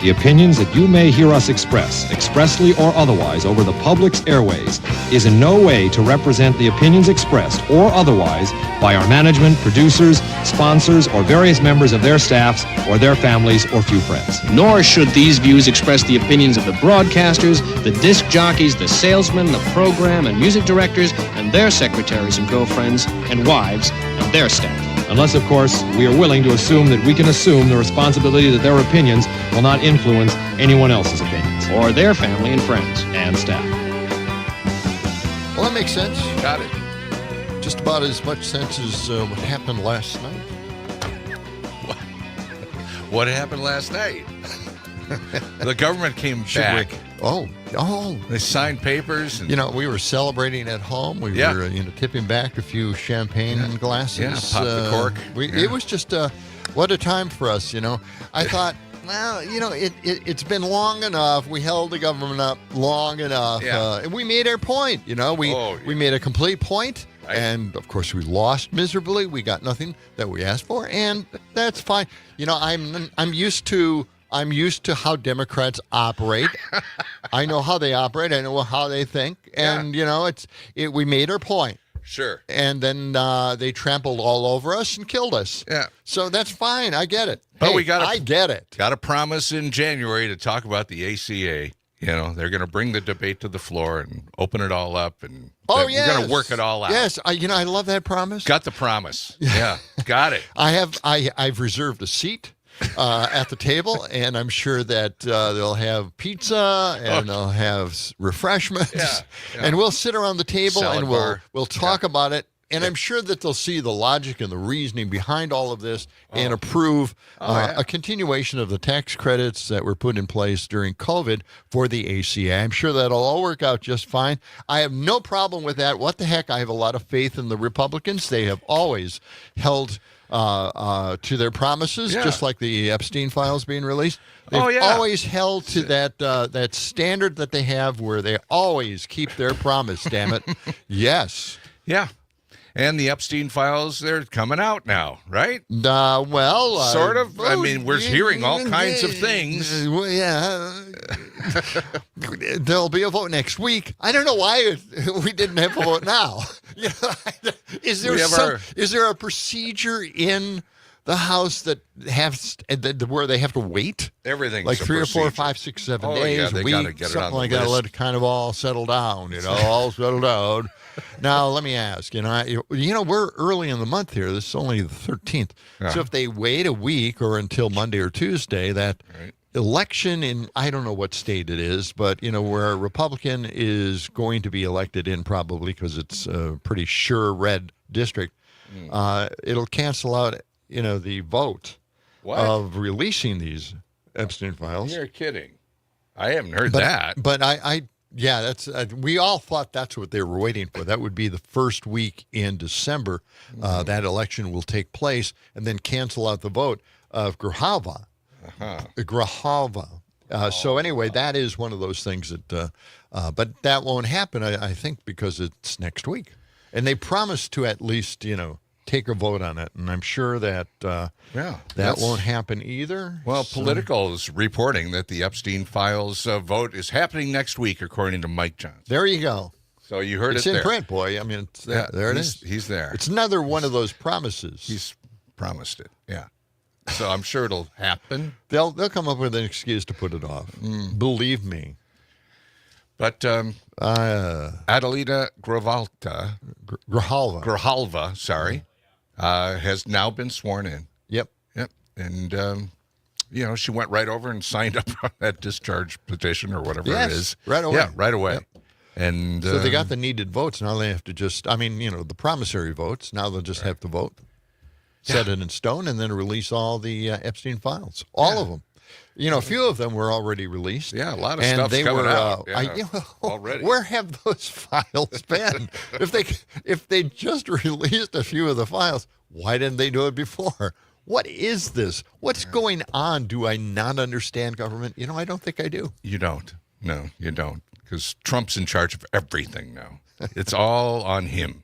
The opinions that you may hear us express, expressly or otherwise, over the public's airways, is in no way to represent the opinions expressed or otherwise by our management, producers, sponsors, or various members of their staffs or their families or few friends. Nor should these views express the opinions of the broadcasters, the disc jockeys, the salesmen, the program and music directors, and their secretaries and girlfriends and wives and their staff. Unless, of course, we are willing to assume that we can assume the responsibility that their opinions will not influence anyone else's opinions. Or their family and friends. And staff. Well, that makes sense. Got it. Just about as much sense as what happened last night. What happened last night? The government came back. Oh. They signed papers. And, we were celebrating at home. We were, tipping back a few champagne glasses. Yeah, pop the cork. It was just, what a time for us, I thought, well, it's been long enough. We held the government up long enough. Yeah. And we made our point, We made a complete point. And, of course, we lost miserably. We got nothing that we asked for, and that's fine. I'm used to how Democrats operate. I know how they operate. I know how they think. And, we made our point. Sure. And then they trampled all over us and killed us. Yeah. So that's fine. I get it. But I get it. Got a promise in January to talk about the ACA. They're going to bring the debate to the floor and open it all up, and we're going to work it all out. Yes, I love that promise. Got the promise. Yeah, got it. I've reserved a seat at the table, and I'm sure that they'll have pizza and they'll have refreshments, and we'll sit around the table Salad and bar. we'll talk about it. And I'm sure that they'll see the logic and the reasoning behind all of this and approve a continuation of the tax credits that were put in place during COVID for the ACA. I'm sure that'll all work out just fine. I have no problem with that. What the heck? I have a lot of faith in the Republicans. They have always held to their promises, just like the Epstein files being released. They've always held to that standard that they have where they always keep their promise, damn it. Yes. Yeah. And the Epstein files, they're coming out now, right? Sort of. We're hearing all kinds of things. There'll be a vote next week. I don't know why we didn't have a vote now. Is there a procedure in the House that where they have to wait? Everything's like 3 or 4 or procedure. 5, 6, 7 They days, a week, gotta get it something on the like that. list. Let it kind of all settle down. All settle down. Now, let me ask. We're early in the month here. This is only the 13th. Yeah. So if they wait a week or until Monday or Tuesday, that election in I don't know what state it is, but where a Republican is going to be elected in probably because it's a pretty sure red district, it'll cancel out the vote of releasing these Epstein files. You're kidding. I haven't heard that. But that's we all thought that's what they were waiting for. That would be the first week in December. That election will take place and then cancel out the vote of Grijalva. So anyway, that is one of those things that, but that won't happen, I think, because it's next week. And they promised to at least, take a vote on it. And I'm sure that that won't happen either. Well, Politico is reporting that the Epstein files vote is happening next week, according to Mike Johnson. There you go. So you heard it's it in there. print, boy. I mean, it's there. There it is. He's there. It's another one of those promises. He's promised it. Yeah. So I'm sure it'll happen. They'll come up with an excuse to put it off. Believe me. But Adelita Grijalva, has now been sworn in. Yep. And she went right over and signed up on that discharge petition or whatever it is. Right away. Yeah, right away. Yep. And so they got the needed votes. Now they have to the promissory votes. Now they'll just have to vote, set it in stone, and then release all the Epstein files. All of them. A few of them were already released. Yeah, a lot of stuff's coming out. Already. Where have those files been? If they just released a few of the files, why didn't they do it before? What is this? What's going on? Do I not understand government? I don't think I do. You don't. No, you don't. Because Trump's in charge of everything now. It's all on him.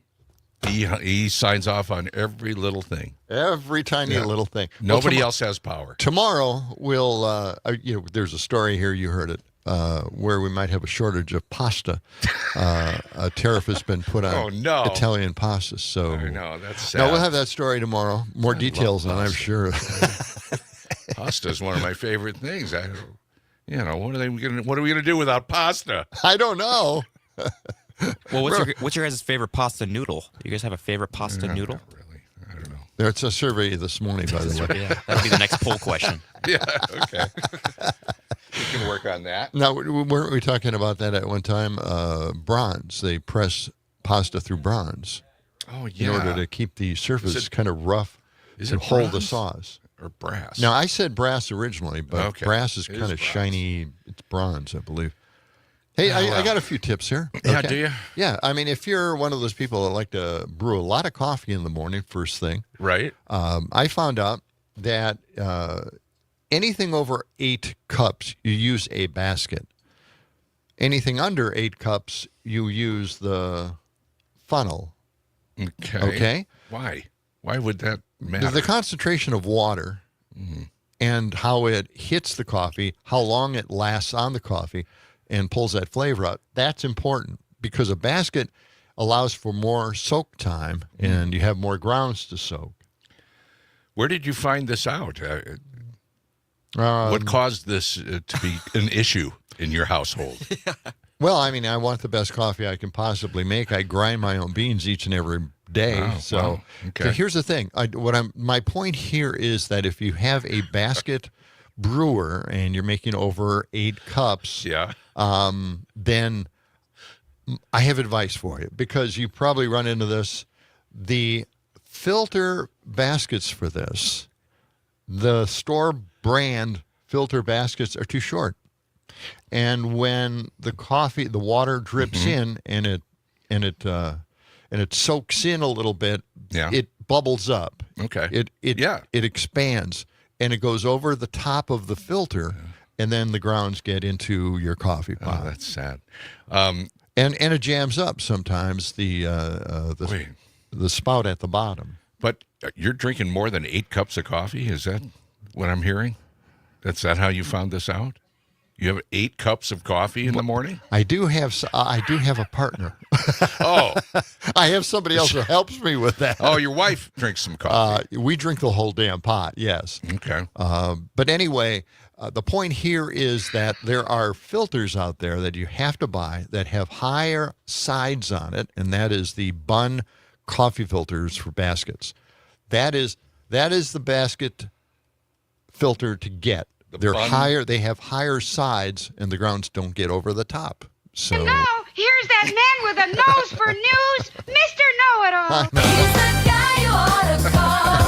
He signs off on every little thing. Every tiny little thing. Nobody else has power. Tomorrow, we'll, there's a story here, you heard it, where we might have a shortage of pasta. A tariff has been put on Italian pasta. So I know, that's sad. No, we'll have that story tomorrow. More details on it, I'm sure. Pasta is one of my favorite things. What are we going to do without pasta? I don't know. Well, what's your guys' favorite pasta noodle? You guys have a favorite pasta noodle? Not really. I don't know. There's a survey this morning, by the way. Yeah, that'll be the next poll question. Yeah, okay. We can work on that. Now, weren't we talking about that at one time? Bronze. They press pasta through bronze. Oh, yeah. In order to keep the surface kind of rough to hold bronze? the sauce. Or brass? Now, I said brass originally, but brass is kind of bronze. shiny. It's bronze, I believe. Hey, I got a few tips here. Yeah, do you? Yeah, I mean, if you're one of those people that like to brew a lot of coffee in the morning, first thing. Right. I found out that anything over 8 cups, you use a basket. Anything under 8 cups, you use the funnel. Okay? Why? Why would that matter? The concentration of water and how it hits the coffee, how long it lasts on the coffee, and pulls that flavor out, that's important because a basket allows for more soak time and you have more grounds to soak. Where did you find this out? What caused this to be an issue in your household? Well, I mean, I want the best coffee I can possibly make. I grind my own beans each and every day. So here's the thing. My point here is that if you have a basket brewer and you're making over 8 cups, then I have advice for you because you probably run into this. The filter baskets for this, the store brand filter baskets are too short. And when the water drips in and it soaks in a little bit, it bubbles up. Okay. It expands and it goes over the top of the filter, and then the grounds get into your coffee pot. Oh, that's sad. And it jams up sometimes the spout at the bottom. But you're drinking more than 8 cups of coffee? Is that what I'm hearing? Is that how you found this out? You have 8 cups of coffee in the morning? I do have a partner. Oh. I have somebody else who helps me with that. Oh, your wife drinks some coffee. We drink the whole damn pot, yes. Okay. But anyway, the point here is that there are filters out there that you have to buy that have higher sides on it, and that is the Bunn coffee filters for baskets. That is the basket filter to get. They're higher. They have higher sides, and the grounds don't get over the top. So. And now, here's that man with a nose for news, Mr. Know-It-All. He's the guy you ought to call.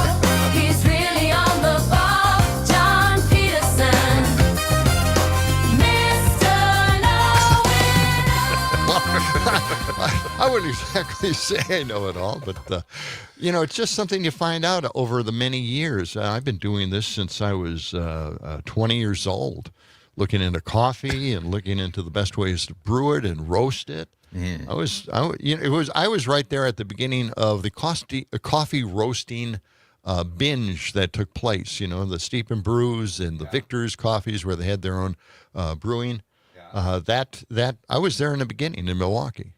He's really on the ball. John Peterson. Mr. Know-It-All. I wouldn't exactly say I know it all, but, it's just something you find out over the many years. I've been doing this since I was 20 years old, looking into coffee and looking into the best ways to brew it and roast it. I was right there at the beginning of the coffee roasting binge that took place. The Steep and Brews and the Victor's coffees where they had their own brewing. That I was there in the beginning in Milwaukee,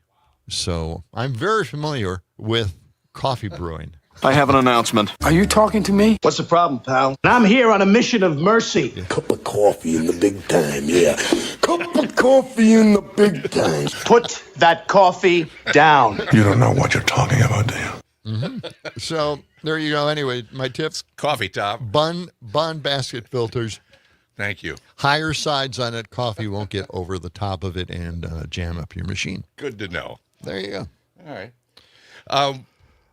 so I'm very familiar with coffee brewing. I have an announcement. Are you talking to me? What's the problem, pal? I'm here on a mission of mercy. Cup of coffee in the big time, yeah. Cup of coffee in the big time. Put that coffee down. You don't know what you're talking about, do you? Mm-hmm. So there you go. Anyway, my tips: coffee top, Bunn basket filters. Thank you. Higher sides on it. Coffee won't get over the top of it and jam up your machine. Good to know. There you go. All right.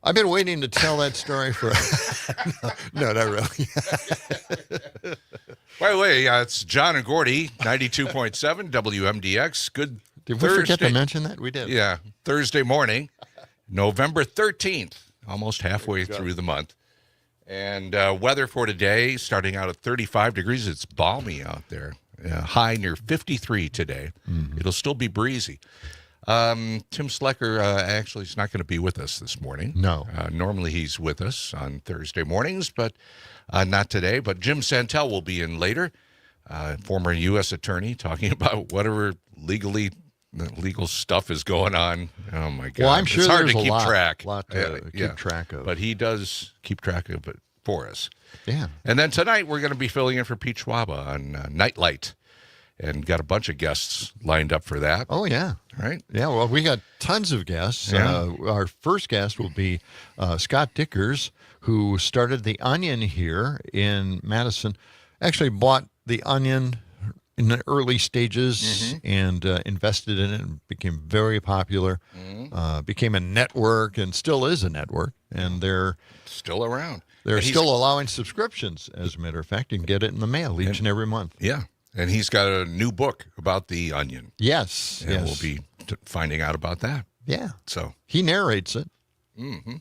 I've been waiting to tell that story for... No, not really. By the way, it's John and Gordy, 92.7 WMDX. Good Did we forget to mention that? We did. Yeah. Thursday morning, November 13th, almost halfway through the month. And weather for today, starting out at 35 degrees. It's balmy out there. High near 53 today. Mm-hmm. It'll still be breezy. Tim Slecker actually is not going to be with us this morning. No. Normally he's with us on Thursday mornings, but not today. But Jim Santel will be in later, former U.S. attorney, talking about whatever legal stuff is going on. Oh, my God. Well, I'm sure it's hard there's to keep a track. lot to keep track of. But he does keep track of it for us. Yeah. And then tonight we're going to be filling in for Pete Schwaba on Nightlight. And got a bunch of guests lined up for that. Oh, yeah. Right? Yeah, well, we got tons of guests. Yeah. Our first guest will be Scott Dickers, who started The Onion here in Madison. Actually bought The Onion in the early stages and invested in it and became very popular. Became a network and still is a network. And they're still around. They're still allowing subscriptions, as a matter of fact. You can get it in the mail each and every month. Yeah. And he's got a new book about the onion. Yes. And we'll be finding out about that. Yeah. So he narrates it. Mm-hmm.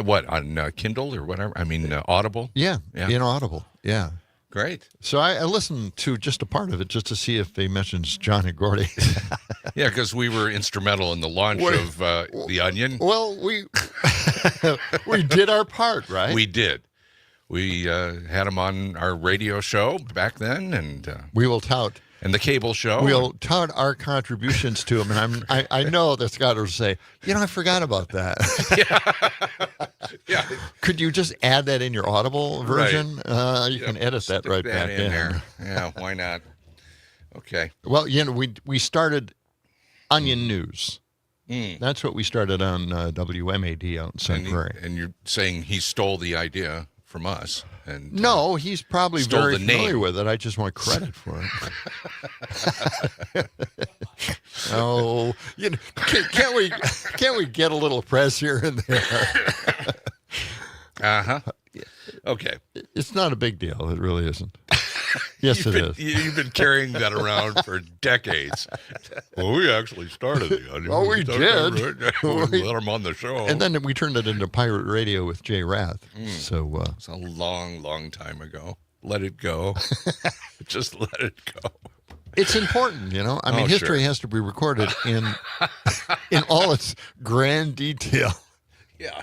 What, on Kindle or whatever? I mean, Audible? Yeah, in Audible. Yeah. Great. So I listened to just a part of it just to see if they mentions John and Gordy. Yeah, because we were instrumental in the launch of The Onion. Well, we did our part, right? We did. We had him on our radio show back then, and we will tout. And the cable show. We'll tout our contributions to him, and I know that Scott will say, I forgot about that. Yeah. Could you just add that in your Audible version? Right. You can edit that right back in there. Yeah, why not? Okay. Well, we started Onion News. That's what we started on WMAD out in St. Clair. And you're saying he stole the idea from us? And no, he's probably very familiar with it. I just want credit for it. Oh, can't we get a little press here and there? Okay. It's not a big deal. It really isn't. Yes, it is. You've been carrying that around for decades. Well, we actually started the Onion. Oh, we did. We let him on the show. And then we turned it into pirate radio with Jay Rath. So it's a long, long time ago. Let it go. Just let it go. It's important, I mean, history has to be recorded in all its grand detail. Yeah,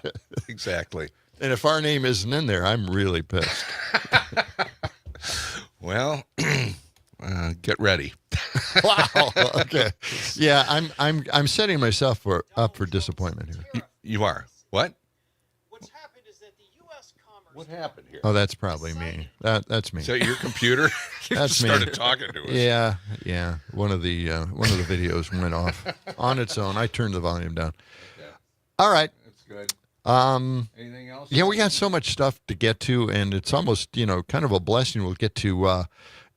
exactly. And if our name isn't in there, I'm really pissed. Well, get ready. Wow. Okay. Yeah, I'm setting myself up for disappointment here. You are. What? What's happened is that the U.S. Commerce. What happened here? Oh, that's probably me. That's me. Is that your computer? You That's me. started talking to us. Yeah. One of the videos went off on its own. I turned the volume down. Okay. All right. That's good. Anything else? Yeah, we got so much stuff to get to, and it's almost, kind of a blessing. We'll get to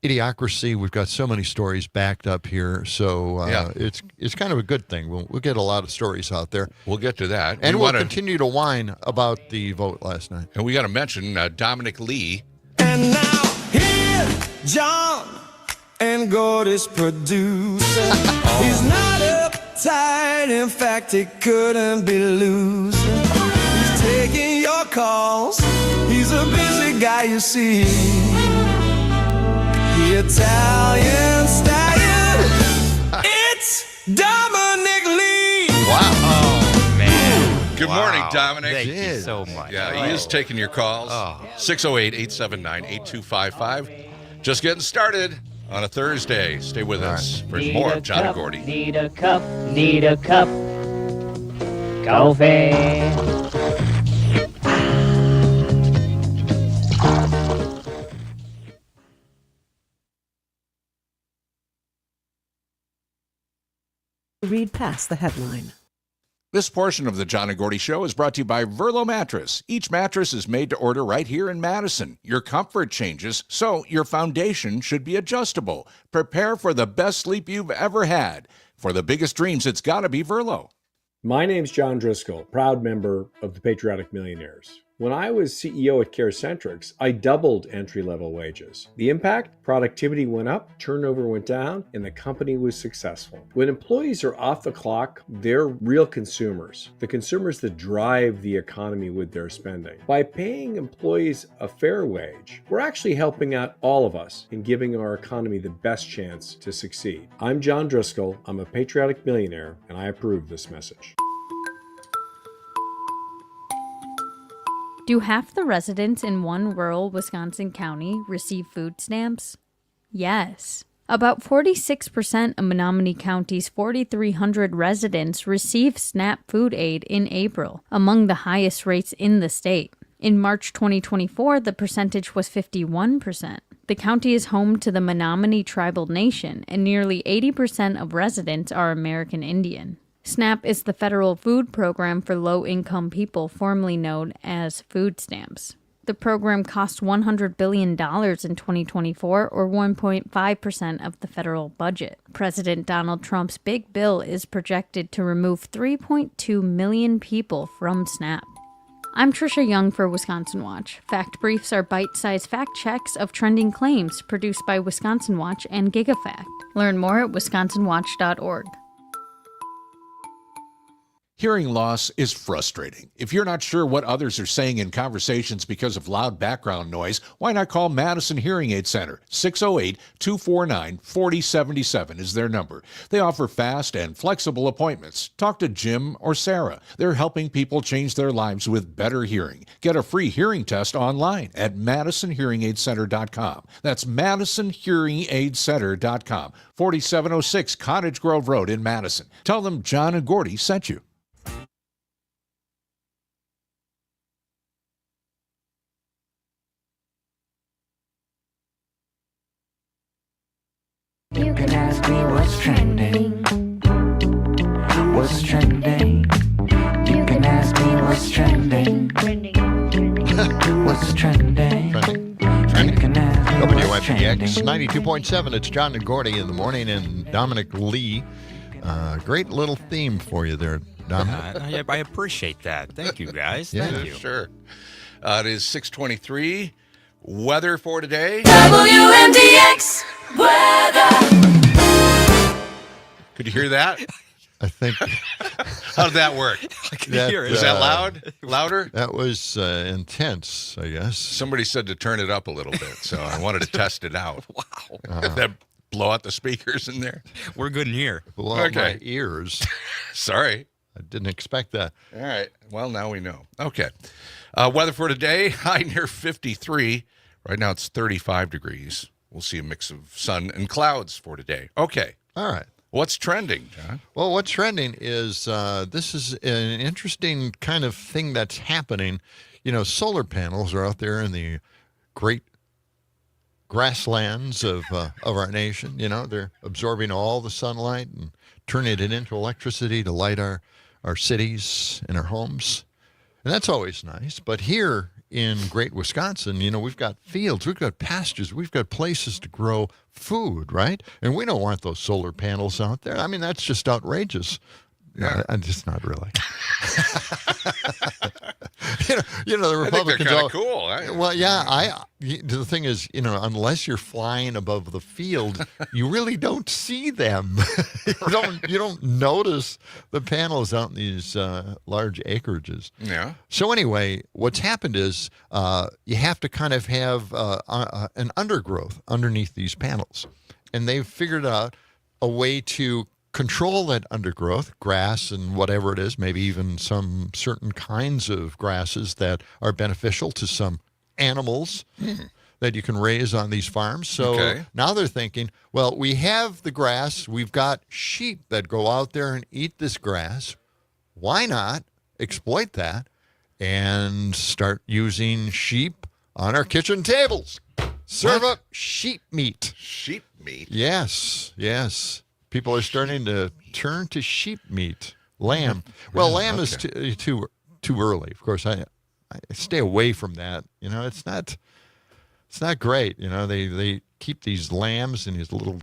Idiocracy. We've got so many stories backed up here, so it's kind of a good thing. We'll get a lot of stories out there. We'll get to that. And we'll continue to whine about the vote last night. And we got to mention Dominic Lee. And now here, John and Gordy's producer. He's not uptight, in fact, he couldn't be losing. He's taking your calls, he's a busy guy, you see. The Italian stallion, it's Dominic Lee. Wow. Oh, man. Good morning, Dominic. Thank you so much. Yeah, he is taking your calls. 608-879-8255. Just getting started on a Thursday. Stay with us for more of John and Gordy. Need a cup, coffee. Read past the headline. This portion of the John and Gordy Show is brought to you by Verlo Mattress. Each mattress is made to order right here in Madison. Your comfort changes, so your foundation should be adjustable. Prepare for the best sleep you've ever had. For the biggest dreams, it's got to be Verlo. My name's John Driscoll, proud member of the Patriotic Millionaires. When I was CEO at CareCentrix, I doubled entry-level wages. The impact? Productivity went up, turnover went down, and the company was successful. When employees are off the clock, they're real consumers, the consumers that drive the economy with their spending. By paying employees a fair wage, we're actually helping out all of us in giving our economy the best chance to succeed. I'm John Driscoll, I'm a patriotic millionaire, and I approve this message. Do half the residents in one rural Wisconsin county receive food stamps? Yes. About 46% of Menominee County's 4,300 residents received SNAP food aid in April, among the highest rates in the state. In March 2024, the percentage was 51%. The county is home to the Menominee Tribal Nation, and nearly 80% of residents are American Indian. SNAP is the federal food program for low-income people, formerly known as food stamps. The program cost $100 billion in 2024, or 1.5% of the federal budget. President Donald Trump's big bill is projected to remove 3.2 million people from SNAP. I'm Trisha Young for Wisconsin Watch. Fact Briefs are bite-sized fact checks of trending claims produced by Wisconsin Watch and GigaFact. Learn more at wisconsinwatch.org. Hearing loss is frustrating. If you're not sure what others are saying in conversations because of loud background noise, why not call Madison Hearing Aid Center? 608-249-4077 is their number. They offer fast and flexible appointments. Talk to Jim or Sarah. They're helping people change their lives with better hearing. Get a free hearing test online at MadisonHearingAidCenter.com. That's MadisonHearingAidCenter.com, 4706 Cottage Grove Road in Madison. Tell them John and Gordy sent you. You can ask me what's trending. What's trending? You can ask me what's trending. What's trending? WMDX 92.7. It's John and Gordy in the morning, and Dominic Lee. Great little theme for you there, Dominic. I appreciate that. Thank you, guys. Yeah, Thank you. Sure. It is 6:23. Weather for today. WMDX weather. Could you hear that? I think. How did that work? I can hear it. Was that loud? Louder? That was intense, I guess. Somebody said to turn it up a little bit, so I wanted to test it out. Wow. That blow out the speakers in there. We're good in here. Blow out my ears. Sorry. I didn't expect that. All right. Well, now we know. Okay. Weather for today, high near 53. Right now it's 35 degrees. We'll see a mix of sun and clouds for today. Okay. All right. What's trending, John? Well, what's trending is this is an interesting kind of thing that's happening. You know, solar panels are out there in the great grasslands of our nation. You know, they're absorbing all the sunlight and turning it into electricity to light our cities and our homes. And that's always nice. But here in great Wisconsin, you know, we've got fields, we've got pastures, we've got places to grow food, right? And we don't want those solar panels out there. I mean, that's just outrageous. Yeah, I'm just not really. you know, the Republicans. I think they're kind of cool. Well, yeah. The thing is, you know, unless you're flying above the field, you really don't see them. you don't notice the panels out in these large acreages. Yeah. So anyway, what's happened is you have to kind of have an undergrowth underneath these panels, and they've figured out a way to control that undergrowth, grass and whatever it is, maybe even some certain kinds of grasses that are beneficial to some animals that you can raise on these farms. So now they're thinking, well, we have the grass, we've got sheep that go out there and eat this grass. Why not exploit that and start using sheep on our kitchen tables? Serve up sheep meat. Sheep meat? Yes, yes. People are starting to turn to sheep meat, lamb. Well, lamb is too early. Of course, I stay away from that. You know, it's not great. You know, they keep these lambs in these little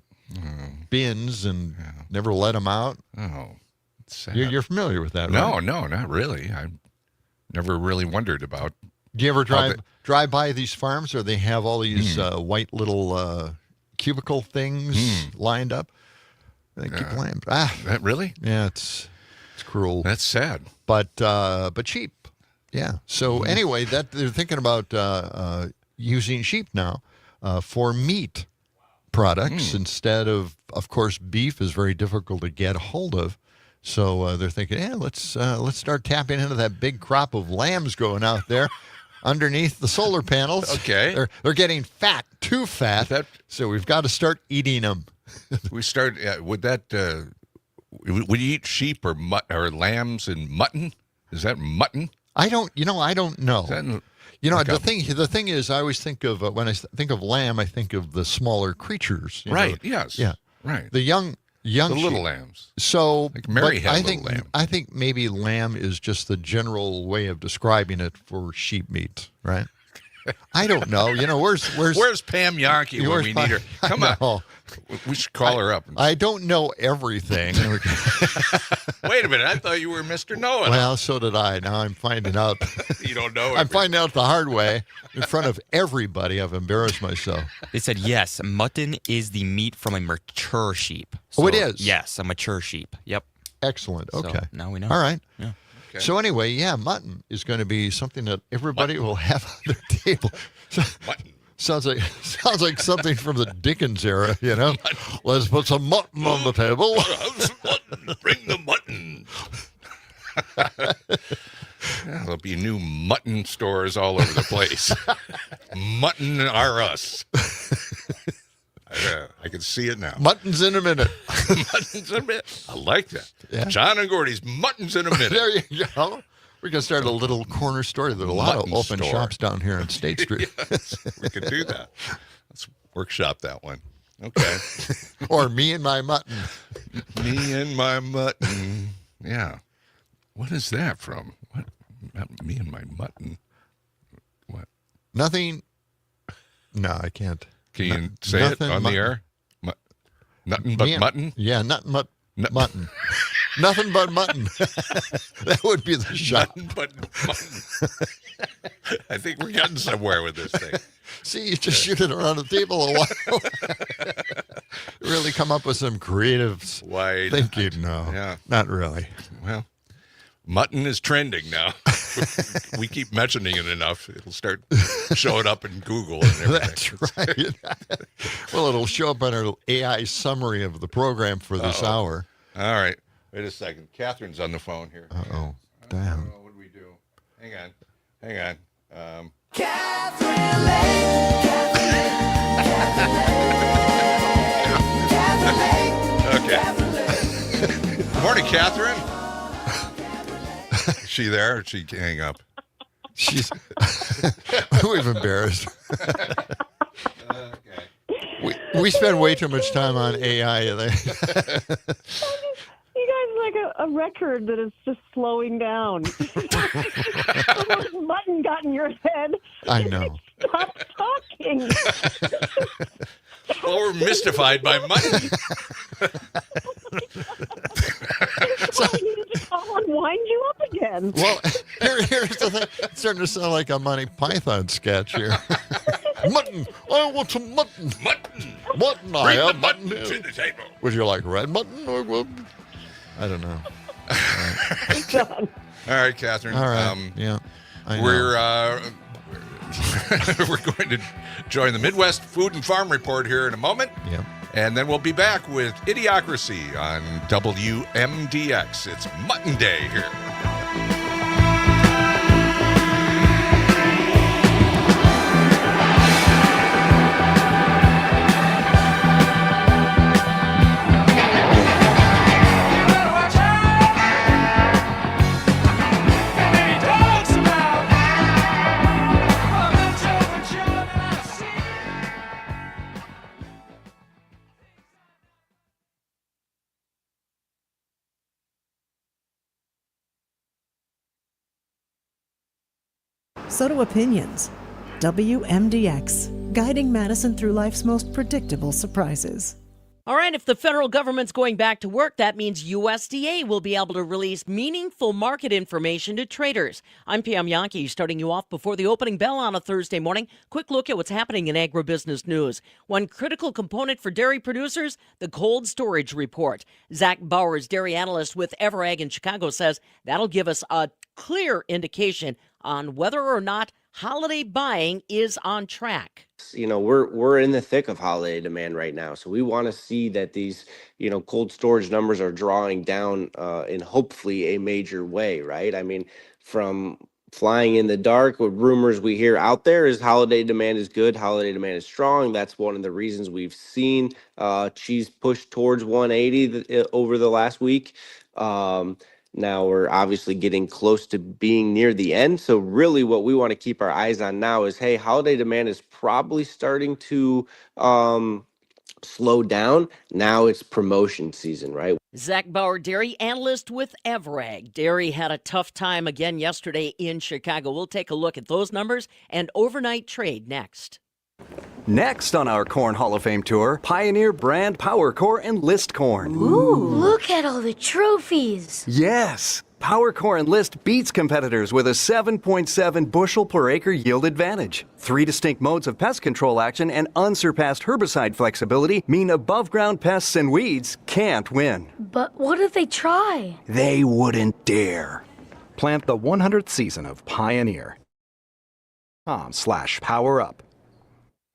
bins and never let them out. Oh, it's sad. You're familiar with that, right? No, not really. I never really wondered about Do you ever drive by these farms where they have all these white little cubicle things lined up? They keep lambs. That really? Yeah, it's cruel. That's sad. But cheap. Yeah. So anyway, that they're thinking about using sheep now for meat products instead of course, beef is very difficult to get a hold of. So they're thinking, let's start tapping into that big crop of lambs going out there underneath the solar panels. Okay. They're getting fat, too fat. So we've got to start eating them. We start. Would you eat sheep or lambs and mutton? Is that mutton? I don't know. The thing is, I always think of when I think of lamb, I think of the smaller creatures. Right. Yes. Yeah. Right. The young the little sheep. lambs. So, like Mary had a little lamb. I think maybe lamb is just the general way of describing it for sheep meat, right? I don't know. Where's Pam Yankee when we need her? Come on. We should call her up. I don't know everything. Wait a minute. I thought you were Mr. Know-It-All. Well, so did I. Now I'm finding out. You don't know everything. I'm finding out the hard way in front of everybody. I've embarrassed myself. They said, yes, mutton is the meat from a mature sheep. Oh, it is? Yes, a mature sheep. Yep. Excellent. Okay. So now we know. All right. Yeah. Okay. So anyway, mutton is going to be something that everybody will have on their table. Mutton. Sounds like something from the Dickens era, Let's put some mutton on the table. Bring the mutton. There'll be new mutton stores all over the place. Mutton are us. I can see it now. Mutton's in a minute. Mutton's in a minute. I like that. Yeah. John and Gordy's Mutton's in a minute. There you go. We can start a little corner store. There are a lot of open shops down here on State Street. Yes, we could do that. Let's workshop that one. Okay. Or me and my mutton. Me and my mutton. Yeah. What is that from? What? Me and my mutton. What? Nothing. No, I can't. Can you say it on the air? Nothing but mutton? Yeah, nothing but mutton. Nothing but mutton. That would be the shot. Nothing but mutton. I think we're getting somewhere with this thing. See, you just shoot it around the table a while. Really come up with some creative thinking. No, not really. Well, mutton is trending now. We keep mentioning it enough. It'll start showing up in Google and everything. That's right. Well, it'll show up on our AI summary of the program for this hour. All right. Wait a second. Catherine's on the phone here. Uh-oh. Damn. What do we do? Hang on. Catherine Lake. Okay. Morning, Catherine. Is she there? Or she hang up? We've embarrassed. Okay. We spend way too much time on AI. You guys like a record that is just slowing down. Mutton got in your head. I know. Stop talking. Well, we're mystified by mutton. I needed to call and wind you up again. Well, here's the thing. It's starting to sound like a Monty Python sketch here. Mutton. I want some mutton. Mutton. I have mutton to the table. Would you like red mutton or what? I don't know. John. All right, Catherine. All right. Yeah. We're going to join the Midwest Food and Farm Report here in a moment. Yep. And then we'll be back with Idiocracy on WMDX. It's Mutton Day here. So do opinions. WMDX, guiding Madison through life's most predictable surprises. All right, if the federal government's going back to work, that means USDA will be able to release meaningful market information to traders. I'm Pam Yankee, starting you off before the opening bell on a Thursday morning. Quick look at what's happening in agribusiness news. One critical component for dairy producers, the cold storage report. Zach Bowers, dairy analyst with Everag in Chicago, says that'll give us a clear indication on whether or not holiday buying is on track. You know, we're in the thick of holiday demand right now, so we want to see that these, cold storage numbers are drawing down in hopefully a major way, right? I mean, from flying in the dark, what rumors we hear out there is holiday demand is good, holiday demand is strong. That's one of the reasons we've seen cheese push towards 180 over the last week. Now we're obviously getting close to being near the end. So really what we want to keep our eyes on now is, hey, holiday demand is probably starting to slow down. Now it's promotion season, right? Zach Bauer, dairy analyst with Everag. Dairy had a tough time again yesterday in Chicago. We'll take a look at those numbers and overnight trade next. Next on our Corn Hall of Fame tour, Pioneer brand Power Core Enlist corn. Ooh, look at all the trophies. Yes, Power Core Enlist beats competitors with a 7.7 bushel per acre yield advantage. 3 distinct modes of pest control action and unsurpassed herbicide flexibility mean above ground pests and weeds can't win. But what if they try? They wouldn't dare. Plant the 100th season of Pioneer. .com/powerup.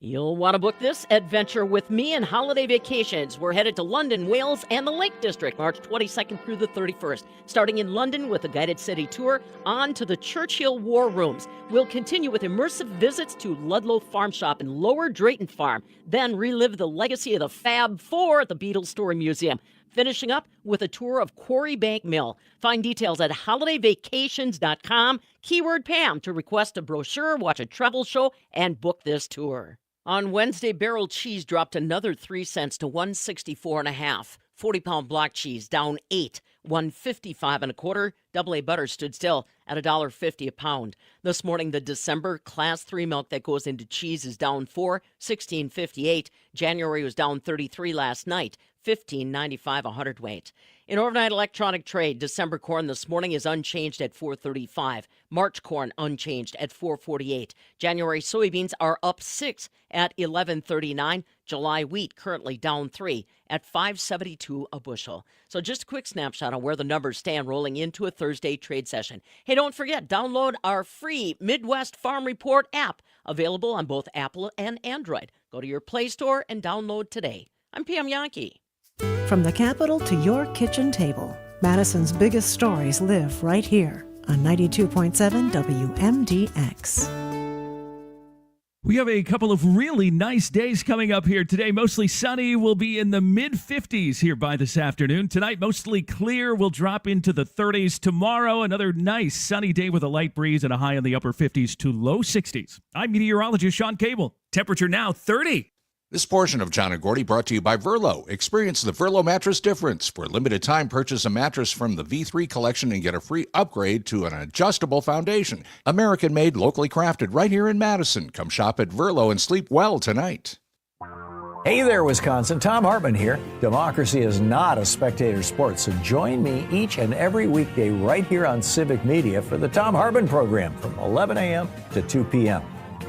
You'll want to book this adventure with me and holiday vacations. We're headed to London, Wales, and the Lake District, March 22nd through the 31st. Starting in London with a guided city tour, on to the Churchill War Rooms. We'll continue with immersive visits to Ludlow Farm Shop and Lower Drayton Farm. Then relive the legacy of the Fab Four at the Beatles Story Museum. Finishing up with a tour of Quarry Bank Mill. Find details at holidayvacations.com. Keyword Pam to request a brochure, watch a travel show, and book this tour. On Wednesday, barrel cheese dropped another 3 cents to $1.64.5. 40-pound block cheese down 8, $1.55 1/4. AA butter stood still at $1.50 a pound. This morning, the December Class 3 milk that goes into cheese is down 4, $16.58. January was down 33 last night, $15.95 a hundredweight. In overnight electronic trade, December corn this morning is unchanged at $4.35. March corn unchanged at $4.48. January soybeans are up 6 at $11.39. July wheat currently down 3 at $5.72 a bushel. So just a quick snapshot on where the numbers stand rolling into a Thursday trade session. Hey, don't forget, download our free Midwest Farm Report app, available on both Apple and Android. Go to your Play Store and download today. I'm Pam Yankee. From the capital to your kitchen table, Madison's biggest stories live right here on 92.7 WMDX. We have a couple of really nice days coming up here today. Mostly sunny. We'll be in the mid-50s here by this afternoon. Tonight, mostly clear. We'll drop into the 30s. Tomorrow, another nice sunny day with a light breeze and a high in the upper 50s to low 60s. I'm meteorologist Sean Cable. Temperature now 30. This portion of John and Gordy brought to you by Verlo. Experience the Verlo mattress difference. For a limited time, purchase a mattress from the V3 collection and get a free upgrade to an adjustable foundation. American-made, locally crafted, right here in Madison. Come shop at Verlo and sleep well tonight. Hey there, Wisconsin. Tom Hartman here. Democracy is not a spectator sport, so join me each and every weekday right here on Civic Media for the Tom Hartman program from 11 a.m. to 2 p.m.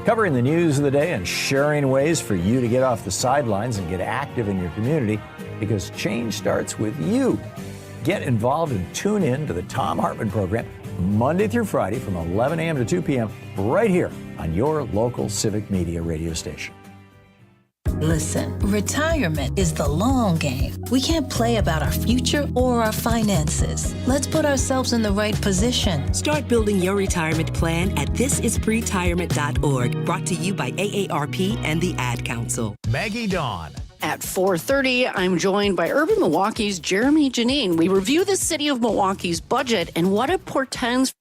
Covering the news of the day and sharing ways for you to get off the sidelines and get active in your community, because change starts with you. Get involved and tune in to the Tom Hartman program Monday through Friday from 11 a.m. to 2 p.m. right here on your local Civic Media radio station. Listen, retirement is the long game. We can't play about our future or our finances. Let's put ourselves in the right position. Start building your retirement plan at thisispretirement.org. Brought to you by AARP and the Ad Council. Maggie Dawn. At 4:30, I'm joined by Urban Milwaukee's Jeremy Janine. We review the city of Milwaukee's budget and what it portends.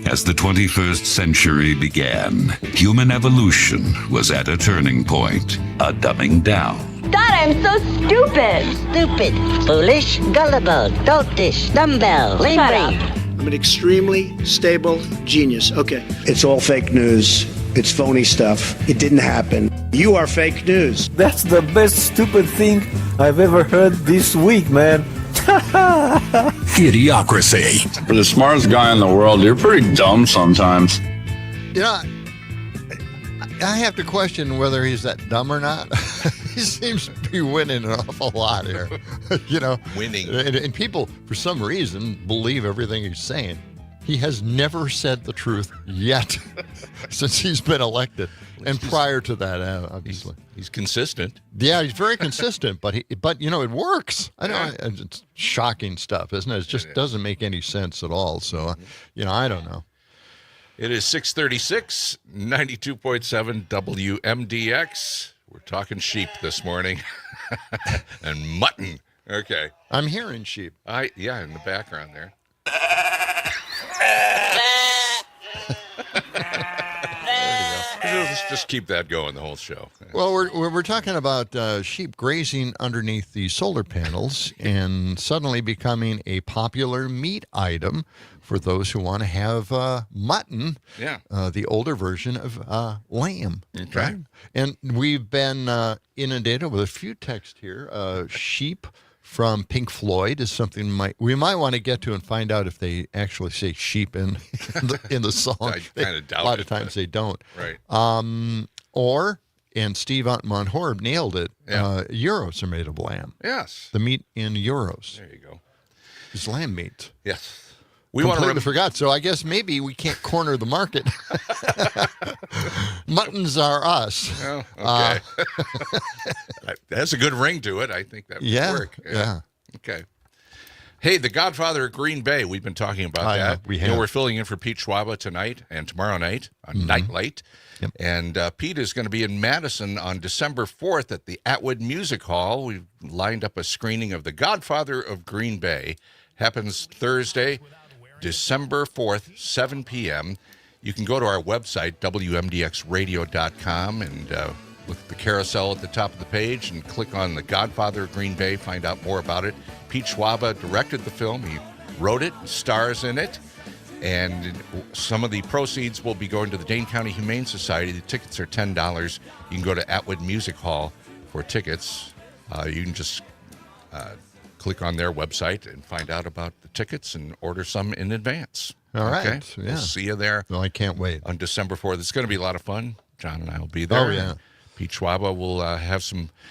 As the 21st century began, human evolution was at a turning point, a dumbing down. Thought I am so stupid. Stupid, foolish, gullible, doltish, dumbbell, lame brain. I'm an extremely stable genius. Okay. It's all fake news. It's phony stuff. It didn't happen. You are fake news. That's the best stupid thing I've ever heard this week, man. Idiocracy. For the smartest guy in the world, you're pretty dumb sometimes. You know, I have to question whether he's that dumb or not. He seems to be winning an awful lot here. You know, winning. And people, for some reason, believe everything he's saying. He has never said the truth yet since he's been elected. And prior to that, obviously. He's consistent. Yeah, he's very consistent, but you know, it works. I know it's shocking stuff, isn't it? It just doesn't make any sense at all. So, you know, I don't know. It is 6:36, 92.7 WMDX. We're talking sheep this morning. And mutton. Okay. I'm hearing sheep. Yeah, in the background there. Let's just keep that going the whole show. Well, we're talking about sheep grazing underneath the solar panels and suddenly becoming a popular meat item for those who want to have mutton, the older version of lamb. Okay. Right? And we've been inundated with a few texts here. Sheep from Pink Floyd is something we might want to get to and find out if they actually say sheep in the song. I kind of doubt it. A lot of times they don't. Right. And Steve Monthorpe nailed it. Euros are made of lamb. Yes. The meat in euros. There you go. It's lamb meat. Yes. We completely forgot. So I guess maybe we can't corner the market. Muttons are us. Oh, okay. That's a good ring to it. I think that would work. Yeah. Okay. Hey, The Godfather of Green Bay. We've been talking about that. We have. We're filling in for Pete Schwaba tonight and tomorrow night on Night Light. Yep. And Pete is going to be in Madison on December 4th at the Atwood Music Hall. We've lined up a screening of The Godfather of Green Bay. Happens Thursday, December 4th, 7 p.m. You can go to our website, WMDXradio.com, and look at the carousel at the top of the page and click on The Godfather of Green Bay, find out more about it. Pete Schwaba directed the film. He wrote it, stars in it, and some of the proceeds will be going to the Dane County Humane Society. The tickets are $10. You can go to Atwood Music Hall for tickets. You can just click on their website and find out about the tickets and order some in advance. All right. Okay? Yeah. We'll see you there. Well, I can't wait. On December 4th. It's going to be a lot of fun. John and I will be there. Oh, yeah. Pete Schwaba will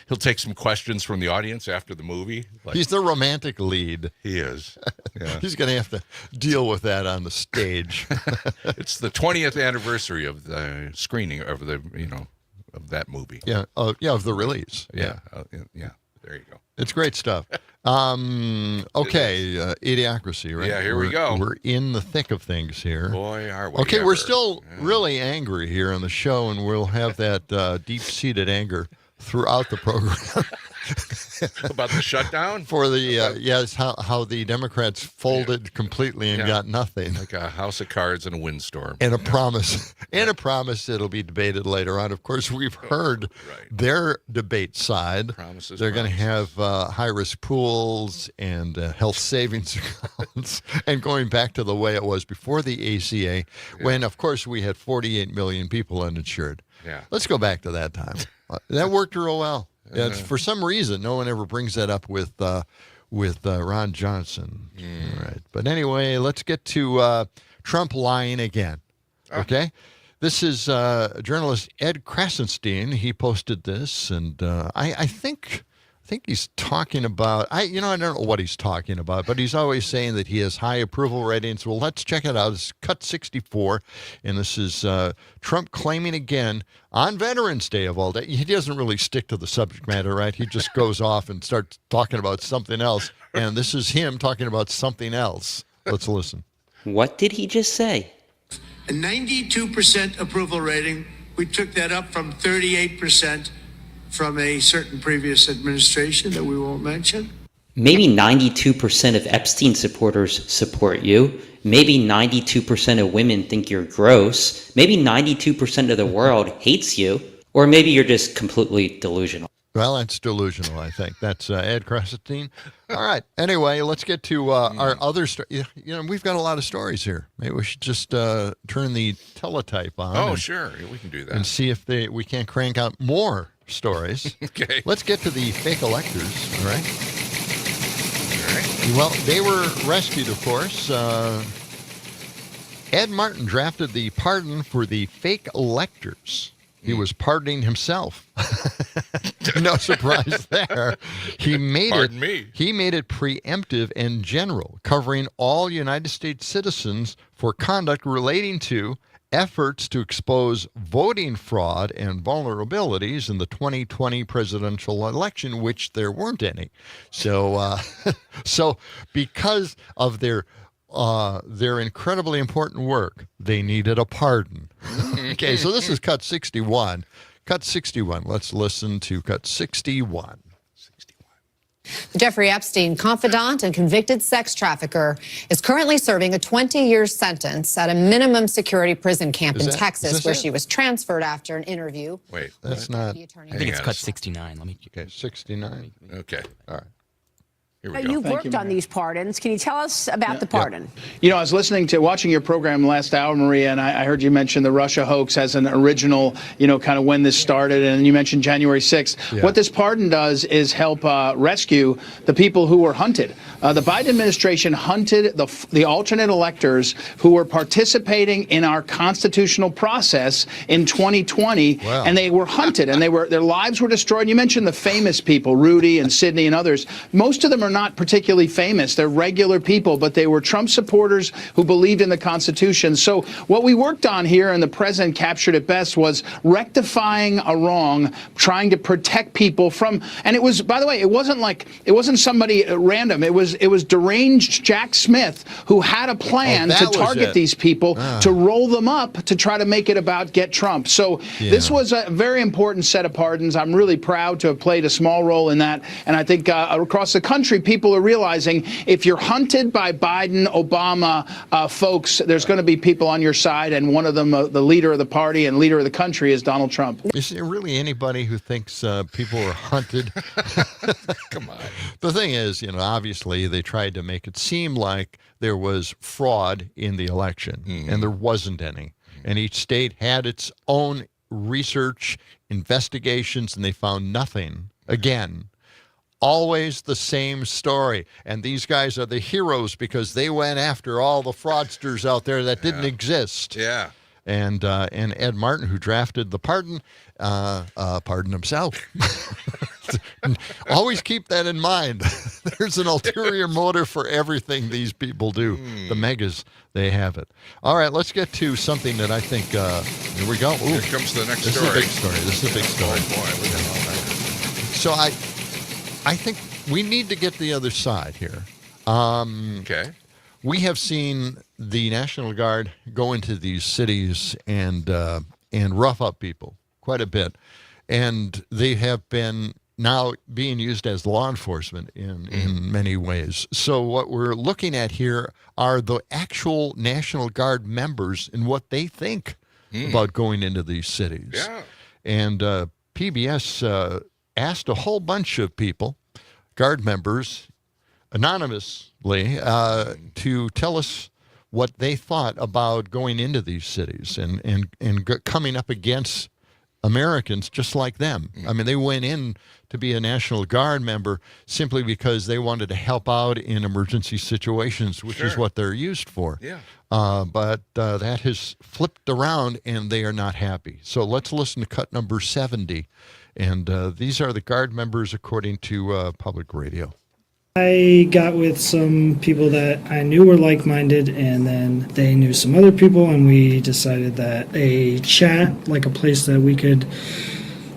he'll take some questions from the audience after the movie. He's the romantic lead. He is. Yeah. He's going to have to deal with that on the stage. It's the 20th anniversary of the screening of of that movie. Yeah. Of the release. Yeah. There you go. It's great stuff. Okay, Idiocracy, right? Yeah, here we go. We're in the thick of things here. Boy, are we Okay, ever. we're still really angry here on the show, and we'll have that deep-seated anger throughout the program. About the shutdown? For the, how the Democrats folded completely and got nothing. Like a house of cards and a windstorm. And a promise. And a promise it'll be debated later on. Of course, we've heard their debate side. Promises. They're going to have high-risk pools and health savings accounts. And going back to the way it was before the ACA, when, of course, we had 48 million people uninsured. Yeah. Let's go back to that time. That worked real well. Yeah, for some reason, no one ever brings that up with Ron Johnson. All right. But anyway, let's get to Trump lying again. Okay? This is journalist Ed Krasenstein. He posted this, and I think he's talking about, I don't know what he's talking about, but he's always saying that he has high approval ratings. Well, let's check it out. It's Cut 64, and this is Trump claiming again on Veterans Day of all day. He doesn't really stick to the subject matter, right? He just goes off and starts talking about something else, and this is him talking about something else. Let's listen. What did he just say? A 92% approval rating. We took that up from 38% from a certain previous administration that we won't mention. Maybe 92% of Epstein supporters support you. Maybe 92% of women think you're gross. Maybe 92% of the world hates you. Or maybe you're just completely delusional. Well, that's delusional, I think. That's Ed Crescentine. All right. Anyway, let's get to our other story. You know, we've got a lot of stories here. Maybe we should just turn the teletype on. Oh, sure. We can do that. And see if we can't crank out more stories. Okay. Let's get to the fake electors, all right? All right. Well, they were rescued, of course. Ed Martin drafted the pardon for the fake electors. He was pardoning himself. No surprise there. He made it preemptive and general, covering all United States citizens for conduct relating to efforts to expose voting fraud and vulnerabilities in the 2020 presidential election, which there weren't any. So, so because of their incredibly important work, they needed a pardon. Okay, so this is cut 61. Cut 61. Let's listen to cut 61. Jeffrey Epstein, confidant and convicted sex trafficker, is currently serving a 20-year sentence at a minimum security prison camp in Texas, where she was transferred after an interview. Wait, that's not. I think it's cut 69. Let me. Okay, 69. Okay. All right. You've worked on these pardons. Can you tell us about the pardon? You know, I was watching your program last hour, Maria, and I heard you mention the Russia hoax as an original, kind of when this started, and you mentioned January 6th. Yeah. What this pardon does is help rescue the people who were hunted. The Biden administration hunted the alternate electors who were participating in our constitutional process in 2020, and they were hunted, and their lives were destroyed. And you mentioned the famous people, Rudy and Sidney and others. Most of them are not particularly famous. They're regular people, but they were Trump supporters who believed in the Constitution. So what we worked on here, and the president captured it best, was rectifying a wrong, trying to protect people from, and it was, by the way, it wasn't somebody random. It was deranged Jack Smith who had a plan to target these people, to roll them up, to try to make it about get Trump. So this was a very important set of pardons. I'm really proud to have played a small role in that. And I think across the country, people are realizing if you're hunted by Biden, Obama folks, there's going to be people on your side, and one of them, the leader of the party and leader of the country, is Donald Trump. Is there really anybody who thinks people are hunted? Come on. The thing is, obviously they tried to make it seem like there was fraud in the election, and there wasn't any. And each state had its own research, investigations, and they found nothing. Again, always the same story. And these guys are the heroes because they went after all the fraudsters out there that didn't exist. Yeah. And Ed Martin, who drafted the pardon, pardoned himself. Always keep that in mind. There's an ulterior motive for everything these people do. The megas, they have it. All right, let's get to something that I think, here we go. Ooh, here comes the next story. This is a big story. Boy, look at all that. So I think we need to get the other side here. Okay. We have seen the National Guard go into these cities and rough up people quite a bit. And they have been now being used as law enforcement in many ways. So what we're looking at here are the actual National Guard members and what they think about going into these cities. Yeah. And PBS asked a whole bunch of people, Guard members, anonymously, to tell us what they thought about going into these cities and coming up against Americans just like them. I mean, they went in to be a National Guard member simply because they wanted to help out in emergency situations, which is what they're used for. Yeah. But that has flipped around, and they are not happy. So let's listen to cut number 70. And these are the Guard members according to public radio. I got with some people that I knew were like-minded, and then they knew some other people, and we decided that a chat, like a place that we could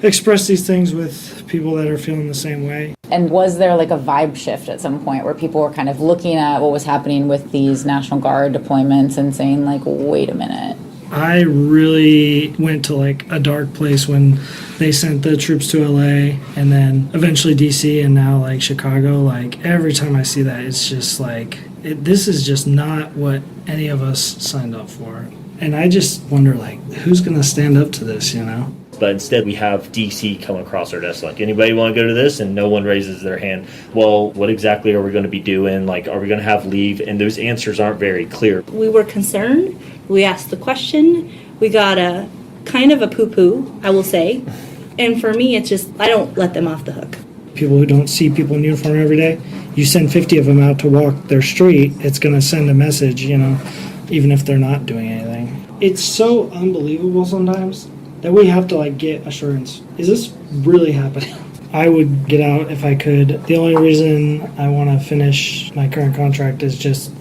express these things with people that are feeling the same way. And was there like a vibe shift at some point where people were kind of looking at what was happening with these National Guard deployments and saying like, wait a minute? I really went to like a dark place when they sent the troops to LA and then eventually DC and now like Chicago. Like every time I see that, it's just like, this is just not what any of us signed up for. And I just wonder like, who's going to stand up to this, But instead, we have DC come across our desk like, anybody want to go to this? And no one raises their hand. Well, what exactly are we going to be doing? Like, are we going to have leave? And those answers aren't very clear. We were concerned. We asked the question. We got a kind of a poo-poo, I will say. And for me, it's just, I don't let them off the hook. People who don't see people in uniform every day, you send 50 of them out to walk their street, it's going to send a message, even if they're not doing anything. It's so unbelievable sometimes that we have to get assurance. Is this really happening? I would get out if I could. The only reason I want to finish my current contract is just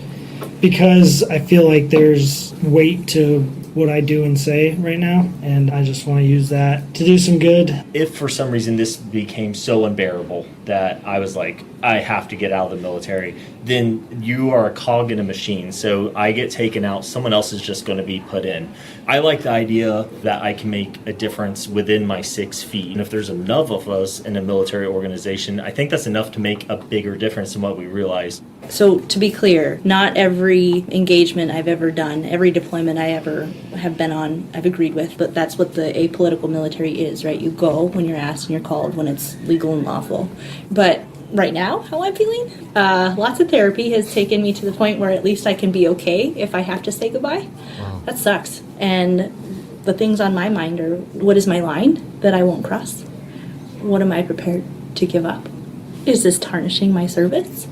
because I feel like there's weight to what I do and say right now, and I just want to use that to do some good. If for some reason this became so unbearable that I was like, I have to get out of the military, then you are a cog in a machine. So I get taken out, someone else is just going to be put in. I like the idea that I can make a difference within my 6 feet. And if there's enough of us in a military organization, I think that's enough to make a bigger difference than what we realize. So to be clear, not every engagement I've ever done, every deployment I ever have been on, I've agreed with, but that's what the apolitical military is, right? You go when you're asked and you're called when it's legal and lawful. But right now, how I'm feeling, lots of therapy has taken me to the point where at least I can be okay if I have to say goodbye. Wow. That sucks. And the things on my mind are, what is my line that I won't cross? What am I prepared to give up? Is this tarnishing my service?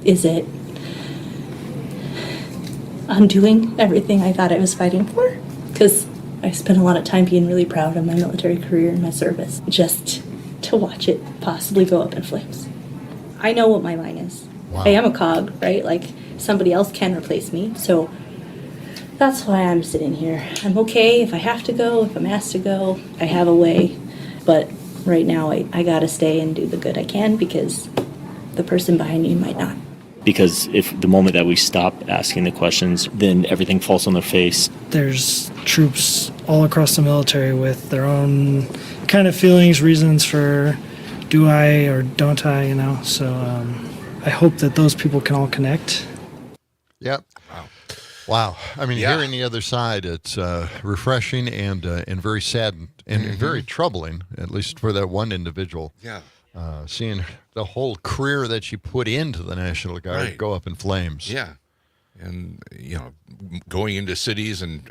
Is it undoing everything I thought I was fighting for? Because I spent a lot of time being really proud of my military career and my service, just to watch it possibly go up in flames. I know what my line is. Wow. I am a cog, right? Like, somebody else can replace me. So that's why I'm sitting here. I'm okay if I have to go, if I'm asked to go. I have a way. But right now, I gotta stay and do the good I can because the person behind me might not. Because if the moment that we stop asking the questions, then everything falls on their face. There's troops all across the military with their own kind of feelings, reasons for do I or don't I, So I hope that those people can all connect. Yep. Wow. I mean, hearing the other side, it's refreshing and very sad and very troubling, at least for that one individual. Yeah. Seeing the whole career that she put into the National Guard go up in flames. Yeah. And, going into cities and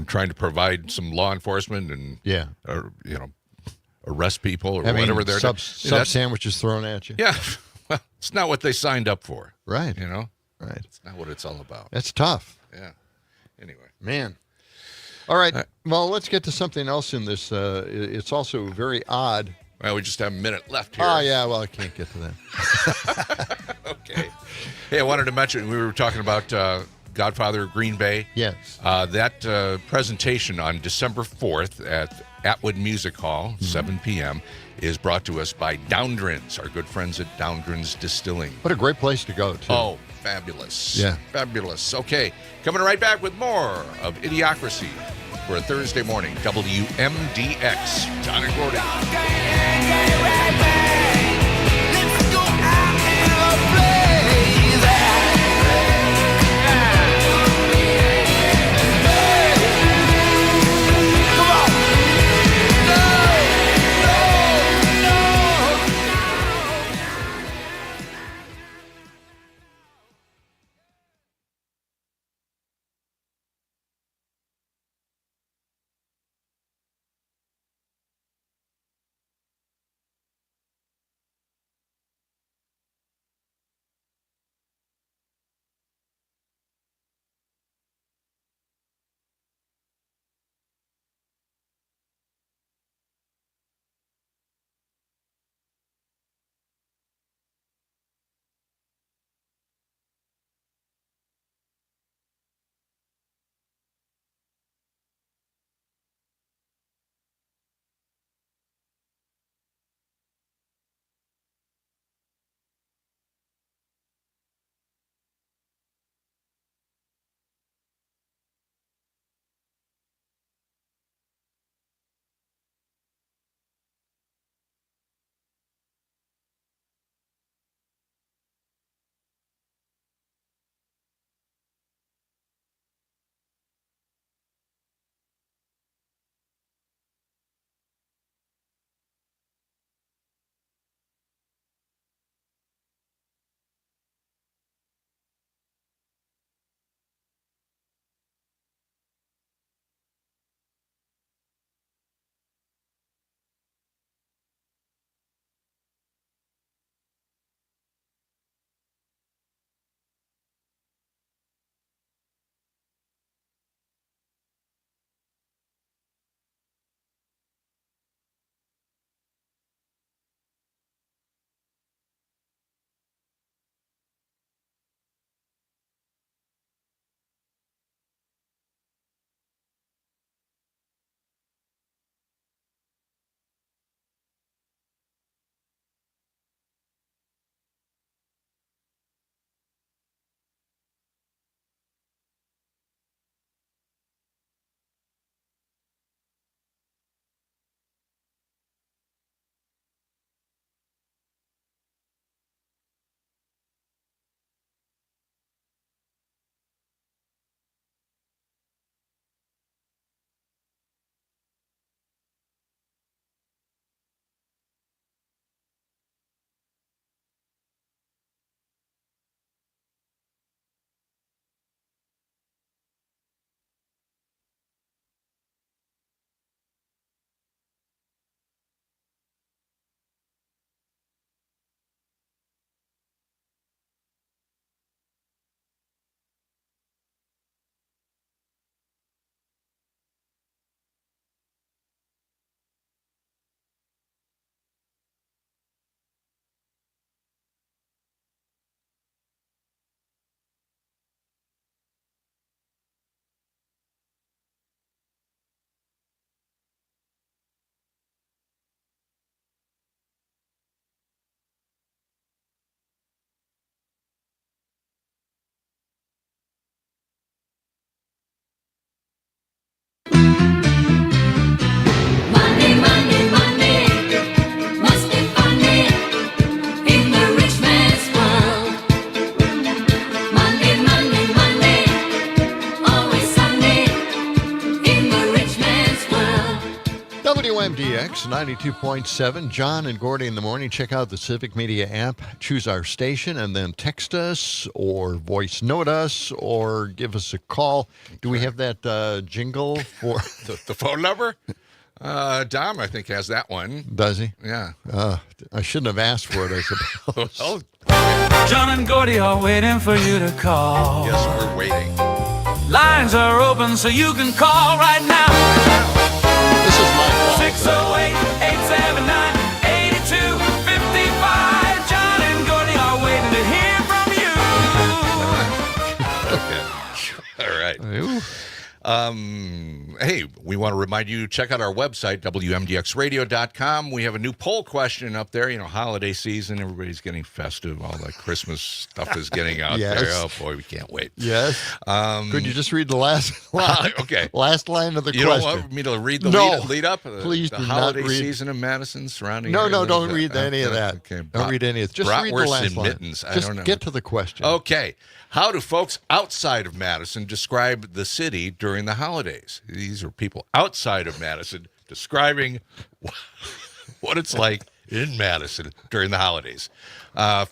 trying to provide some law enforcement and, arrest people or whatever they're doing. Sub sandwiches thrown at you. Yeah. Well, it's not what they signed up for. Right. Right. It's not what it's all about. That's tough. Yeah. Anyway. Man. All right. Well, let's get to something else in this. It's also very odd. Well, we just have a minute left here. Oh, yeah. Well, I can't get to that. Okay. Hey, I wanted to mention, we were talking about Godfather of Green Bay. Yes. That presentation on December 4th at Atwood Music Hall, 7 p.m., is brought to us by Downdrins, our good friends at Downdrins Distilling. What a great place to go, too. Oh, fabulous. Yeah. Fabulous. Okay, coming right back with more of Idiocracy for a Thursday morning. WMDX. John and Gordy. WMDX 92.7, John and Gordy in the morning. Check out the Civic Media app, choose our station, and then text us or voice note us or give us a call. Do we have that jingle for the phone number? Dom, I think, has that one. Does he? Yeah. I shouldn't have asked for it, I suppose. Oh. John and Gordy are waiting for you to call. Yes, we're waiting. Lines are open so you can call right now. This is my fault. 608-879-8255. John and Gordy are waiting to hear from you. Okay. All right. Hey, we want to remind you, check out our website, WMDXradio.com. We have a new poll question up there. You know, holiday season, everybody's getting festive. All that Christmas stuff is getting out Yes. there. Oh, boy, we can't wait. Yes. Could you just read the last line? Okay. Last line of the You question. don't want me to read the No. lead up? Please the do holiday not read. season in Madison surrounding No, areas? don't read any of that. Okay. Don't read any of it. Just read the Bratwurst last and line. mittens. I Just don't know. get to the question. Okay. How do folks outside of Madison describe the city during the holidays? These are people outside of Madison describing what it's like in Madison during the holidays.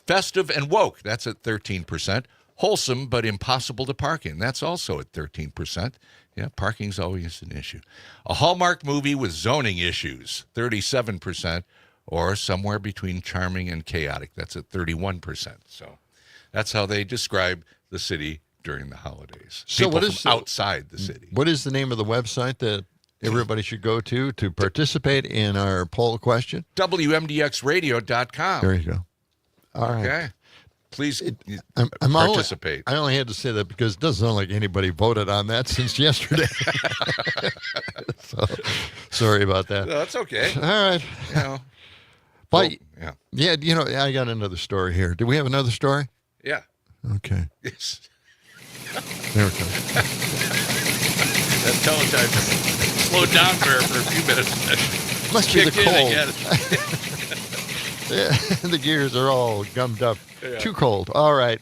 Festive and woke, that's at 13%. Wholesome but impossible to park in, that's also at 13%. Yeah, parking's always an issue. A Hallmark movie with zoning issues, 37%. Or somewhere between charming and chaotic, that's at 31%. So that's how they describe the city during the holidays. So People what is from outside the city? What is the name of the website that everybody should go to participate in our poll question? WMDXradio.com. There you go. All right. Okay. Please I'm participate. I only had to say that because it doesn't sound like anybody voted on that since yesterday. So, sorry about that. No, that's okay. All right. You know. But, yeah, you know, I got another story here. Do we have another story? Yeah. Okay. Yes. There we go. That teletype slowed down for a few minutes. Must be the Kicked in cold. again. Yeah, the gears are all gummed up. Yeah. Too cold. All right.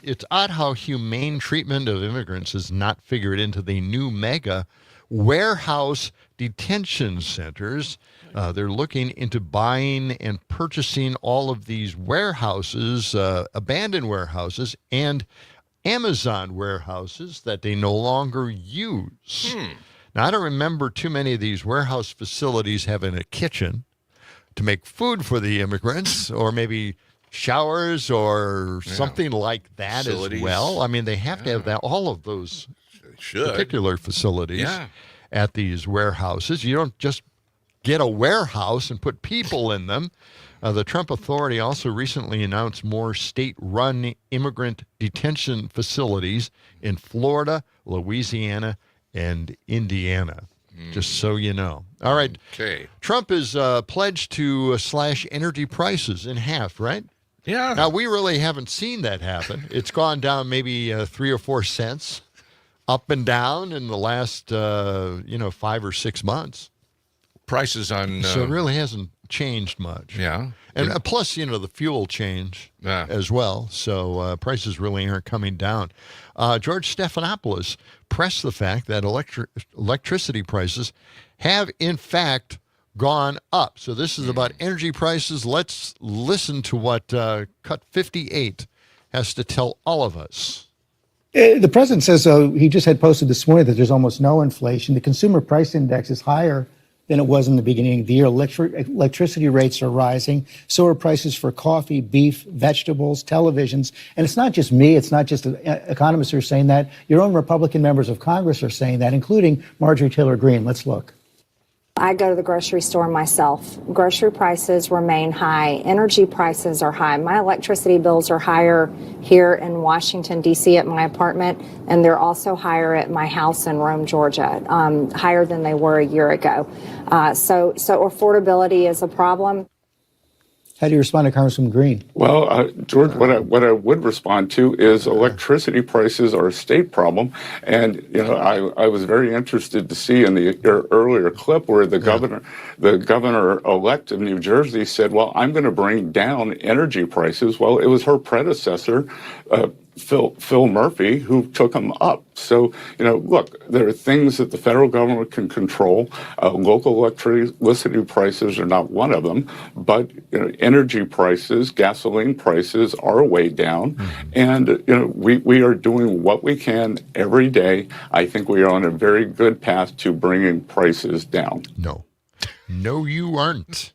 It's odd how humane treatment of immigrants is not figured into the new mega warehouse detention centers. They're looking into buying and purchasing all of these warehouses, abandoned warehouses, and Amazon warehouses that they no longer use. Now, I don't remember too many of these warehouse facilities having a kitchen to make food for the immigrants, or maybe showers or something like that Facilities. as well. I mean, they have to have that, all of those particular facilities at these warehouses. You don't just get a warehouse and put people in them. The Trump Authority also recently announced more state-run immigrant detention facilities in Florida, Louisiana, and Indiana, just so you know. All right. Okay. Trump is pledged to slash energy prices in half, right? Yeah. Now, we really haven't seen that happen. It's gone down maybe 3 or 4 cents up and down in the last, 5 or 6 months. Prices on... So it really hasn't changed much. Yeah. And plus, the fuel change as well. So prices really aren't coming down. George Stephanopoulos pressed the fact that electricity prices have, in fact, gone up. So this is about energy prices. Let's listen to what Cut 58 has to tell all of us. The president says, he just had posted this morning that there's almost no inflation. The consumer price index is higher than it was in the beginning of the year. Electricity rates are rising. So are prices for coffee, beef, vegetables, televisions. And it's not just me. It's not just economists who are saying that. Your own Republican members of Congress are saying that, including Marjorie Taylor Greene. Let's look. I go to the grocery store myself. Grocery prices remain high. Energy prices are high. My electricity bills are higher here in Washington, D.C. at my apartment, and they're also higher at my house in Rome, Georgia, higher than they were a year ago. So affordability is a problem. How do you respond to Congressman Greene? Well, George, what I would respond to is electricity prices are a state problem, and I was very interested to see in the earlier clip where the governor-elect of New Jersey said, "Well, I'm going to bring down energy prices." Well, it was her predecessor, Phil Murphy, who took them up. So, look, there are things that the federal government can control. Local electricity prices are not one of them, but energy prices, gasoline prices are way down. And, we are doing what we can every day. I think we are on a very good path to bringing prices down. No, you aren't.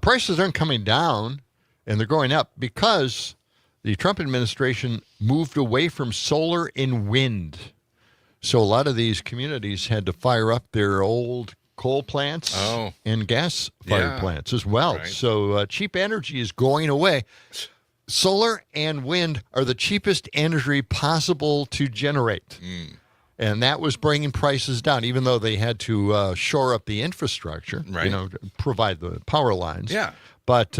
Prices aren't coming down, and they're going up because the Trump administration moved away from solar and wind. So a lot of these communities had to fire up their old coal plants and gas-fired plants as well. Right. So cheap energy is going away. Solar and wind are the cheapest energy possible to generate. And that was bringing prices down, even though they had to shore up the infrastructure, provide the power lines. Yeah. But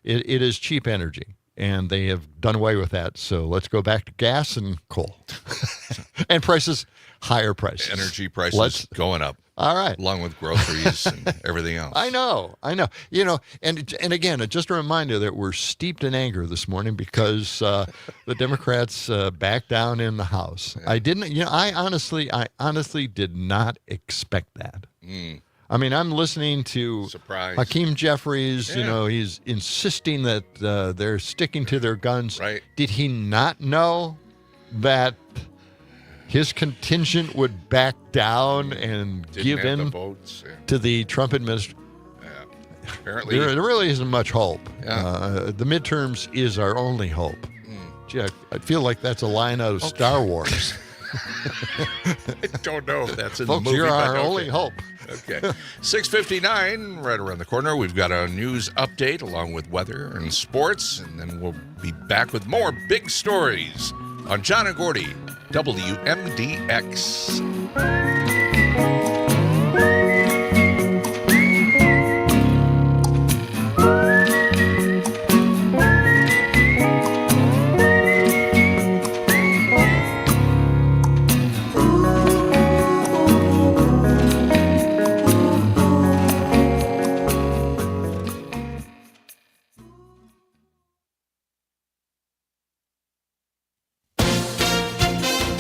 it is cheap energy. And they have done away with that. So let's go back to gas and coal. And prices, higher prices. Energy prices going up. All right. Along with groceries and everything else. I know. And again, just a reminder that we're steeped in anger this morning because the Democrats backed down in the House. Yeah. I honestly did not expect that. I mean, I'm listening to Hakeem Jeffries. He's insisting that they're sticking to their guns. Right. Did he not know that his contingent would back down and give in to the Trump administration? Apparently, there really isn't much hope. The midterms is our only hope. Gee, I feel like that's a line out of Star Wars. I don't know if that's in Folks, the movie. You're our only hope. Okay. 6:59, right around the corner. We've got a news update along with weather and sports, and then we'll be back with more big stories on John and Gordy, WMDX.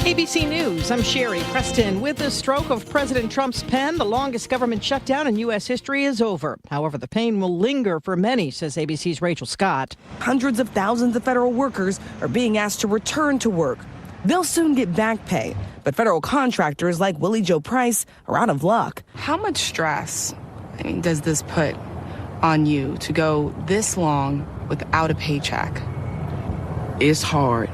ABC News, I'm Sherry Preston. With the stroke of President Trump's pen, the longest government shutdown in U.S. history is over. However, the pain will linger for many, says ABC's Rachel Scott. Hundreds of thousands of federal workers are being asked to return to work. They'll soon get back pay, but federal contractors like Willie Joe Price are out of luck. How much stress, does this put on you to go this long without a paycheck? It's hard.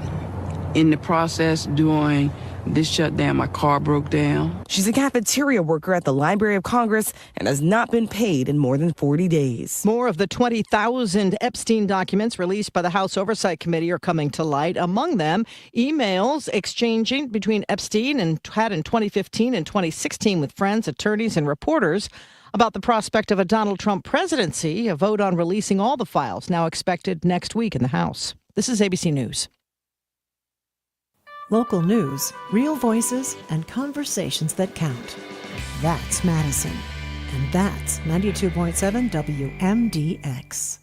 In the process, during this shutdown, my car broke down. She's a cafeteria worker at the Library of Congress and has not been paid in more than 40 days. More of the 20,000 Epstein documents released by the House Oversight Committee are coming to light. Among them, emails exchanging between Epstein and had in 2015 and 2016 with friends, attorneys, and reporters about the prospect of a Donald Trump presidency. A vote on releasing all the files now expected next week in the House. This is ABC News. Local news, real voices, and conversations that count. That's Madison. And that's 92.7 WMDX.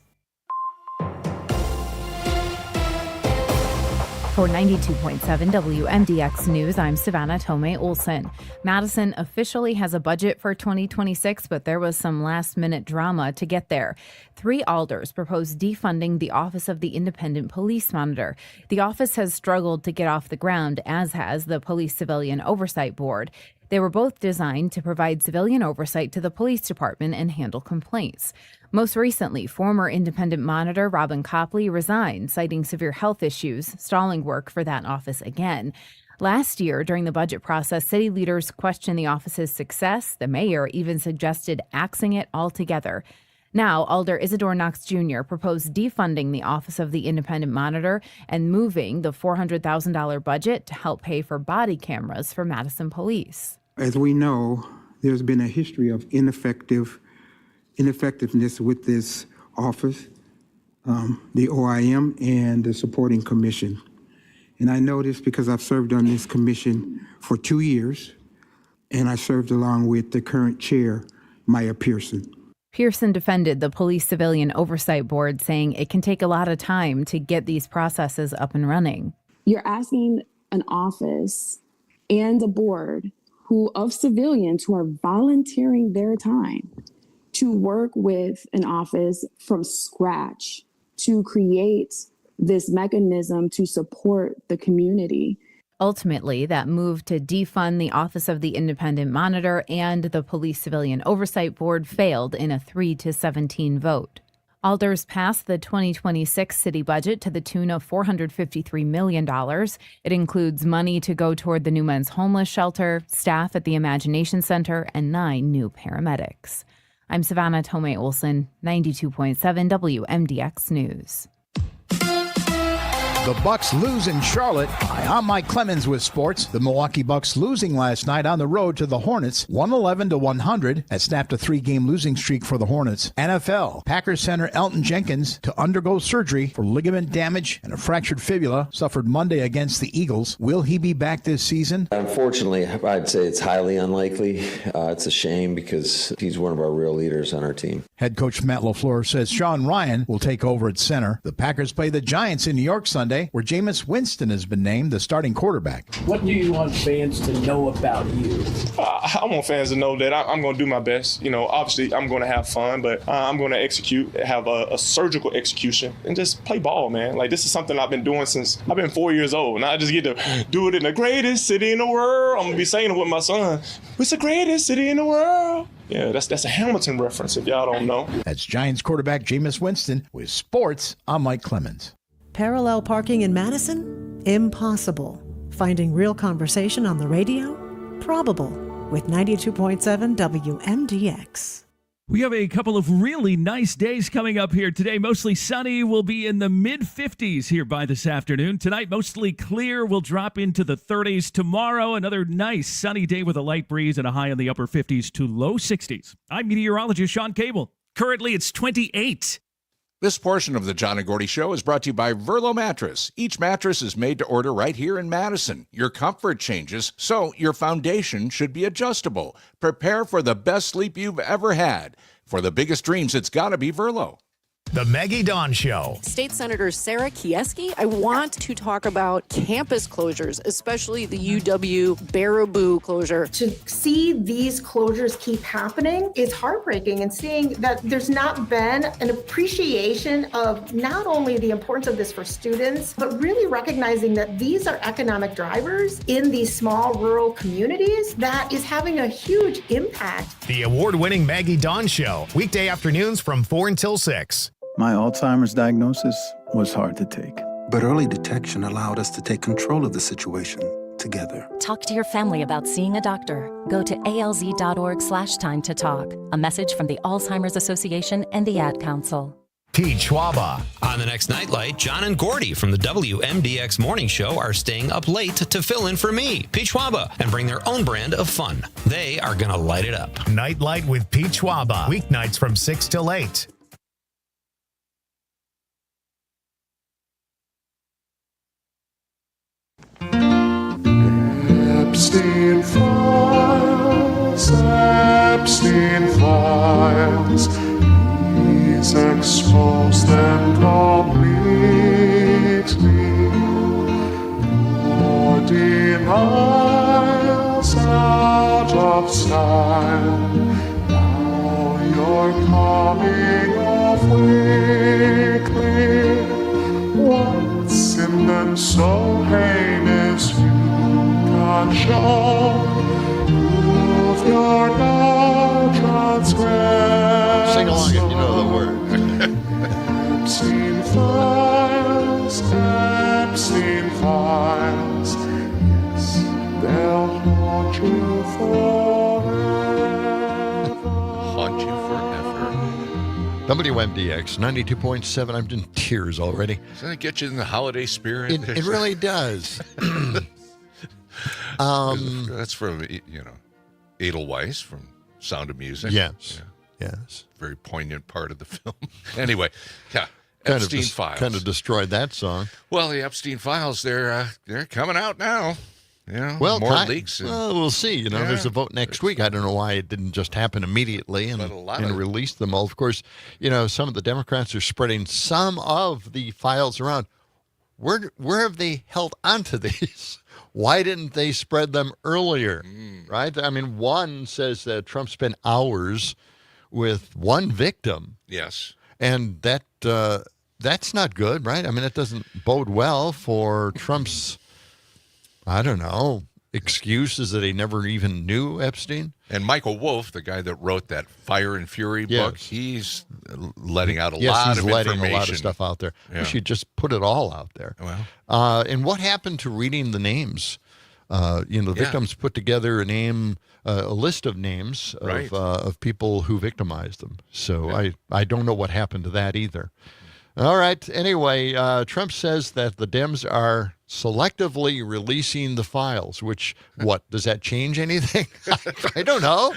For 92.7 WMDX News, I'm Savannah Tomei Olson. Madison officially has a budget for 2026, but there was some last-minute drama to get there. 3 alders proposed defunding the Office of the Independent Police Monitor. The office has struggled to get off the ground, as has the Police Civilian Oversight Board. They were both designed to provide civilian oversight to the police department and handle complaints. Most recently, former independent monitor Robin Copley resigned, citing severe health issues, stalling work for that office again. Last year, during the budget process, city leaders questioned the office's success. The mayor even suggested axing it altogether. Now, Alder Isidore Knox Jr. proposed defunding the Office of the Independent Monitor and moving the $400,000 budget to help pay for body cameras for Madison police. As we know, there's been a history of ineffectiveness with this office, the OIM, and the supporting commission. And I know this because I've served on this commission for 2 years, and I served along with the current chair, Maya Pearson. Pearson defended the Police Civilian Oversight Board, saying it can take a lot of time to get these processes up and running. You're asking an office and a board of civilians who are volunteering their time to work with an office from scratch to create this mechanism to support the community. Ultimately, that move to defund the Office of the Independent Monitor and the Police Civilian Oversight Board failed in a 3-17 vote. Alders passed the 2026 city budget to the tune of $453 million. It includes money to go toward the new men's homeless shelter, staff at the Imagination Center, and 9 new paramedics. I'm Savannah Tomei Olson, 92.7 WMDX News. The Bucks lose in Charlotte. Hi, I'm Mike Clemens with sports. The Milwaukee Bucks losing last night on the road to the Hornets, 111-100. That snapped a 3-game losing streak for the Hornets. NFL, Packers center Elton Jenkins to undergo surgery for ligament damage and a fractured fibula, suffered Monday against the Eagles. Will he be back this season? Unfortunately, I'd say it's highly unlikely. It's a shame because he's one of our real leaders on our team. Head coach Matt LaFleur says Sean Ryan will take over at center. The Packers play the Giants in New York Sunday, where Jameis Winston has been named the starting quarterback. What do you want fans to know about you? I want fans to know that I'm going to do my best. You know, obviously I'm going to have fun, but I'm going to execute, have a surgical execution, and just play ball, man. Like, this is something I've been doing since I've been 4 years old. And I just get to do it in the greatest city in the world. I'm going to be saying it with my son. It's the greatest city in the world. Yeah, that's a Hamilton reference if y'all don't know. That's Giants quarterback Jameis Winston. With sports, I'm Mike Clemens. Parallel parking in Madison? Impossible. Finding real conversation on the radio? Probable. With 92.7 WMDX. We have a couple of really nice days coming up here today. Mostly sunny. We'll be in the mid-50s here by this afternoon. Tonight, mostly clear. We'll drop into the 30s. Tomorrow, another nice sunny day with a light breeze and a high in the upper 50s to low 60s. I'm meteorologist Sean Cable. Currently, it's 28. This portion of the John and Gordy Show is brought to you by Verlo Mattress. Each mattress is made to order right here in Madison. Your comfort changes, so your foundation should be adjustable. Prepare for the best sleep you've ever had. For the biggest dreams, it's got to be Verlo. The Maggie Dawn Show. State Senator Sarah Kieski, I want to talk about campus closures, especially the UW Baraboo closure. To see these closures keep happening is heartbreaking, and seeing that there's not been an appreciation of not only the importance of this for students, but really recognizing that these are economic drivers in these small rural communities that is having a huge impact. The award-winning Maggie Dawn Show, weekday afternoons from 4 until 6. My Alzheimer's diagnosis was hard to take, but early detection allowed us to take control of the situation together. Talk to your family about seeing a doctor. Go to alz.org/time to talk. A message from the Alzheimer's Association and the Ad Council. Pete Schwaba. On the next Nightlight, John and Gordy from the WMDX Morning Show are staying up late to fill in for me, Pete Schwaba, and bring their own brand of fun. They are going to light it up. Nightlight with Pete Schwaba. Weeknights from 6 till 8. Epstein Files, Epstein Files. He's exposed them completely. No denials out of style. Now you're coming off weakly. What's in them so heinous you can't show? Prove you're not transgressed. Sing along if you know the word. Epstein Files, Epstein Files. Yes, they'll haunt you forever. Haunt you forever. WMDX 92.7. I'm in tears already. Doesn't it get you in the holiday spirit? It really does. That's from, Edelweiss from Sound of Music. Yes. Yeah. Yes. Very poignant part of the film. Anyway, yeah. Kind Epstein Files. Kind of destroyed that song. Well, the Epstein Files, they're coming out now. Well, more leaks. Well, we'll see. There's a vote next week. I don't know why it didn't just happen immediately and release them all. Of course, some of the Democrats are spreading some of the files around. where have they held onto these? Why didn't they spread them earlier? Right? I mean, one says that Trump spent hours with one victim. Yes. And that's not good, right? I mean, it doesn't bode well for Trump's, I don't know, excuses that he never even knew Epstein. And Michael Wolff, the guy that wrote that Fire and Fury book, he's letting out a lot of information. Yes, he's letting a lot of stuff out there. Yeah. We should just put it all out there. Well. And what happened to reading the names? The victims put together a list of names of people who victimized them. So I don't know what happened to that either. All right. Anyway, Trump says that the Dems are selectively releasing the files, which, does that change anything? I don't know.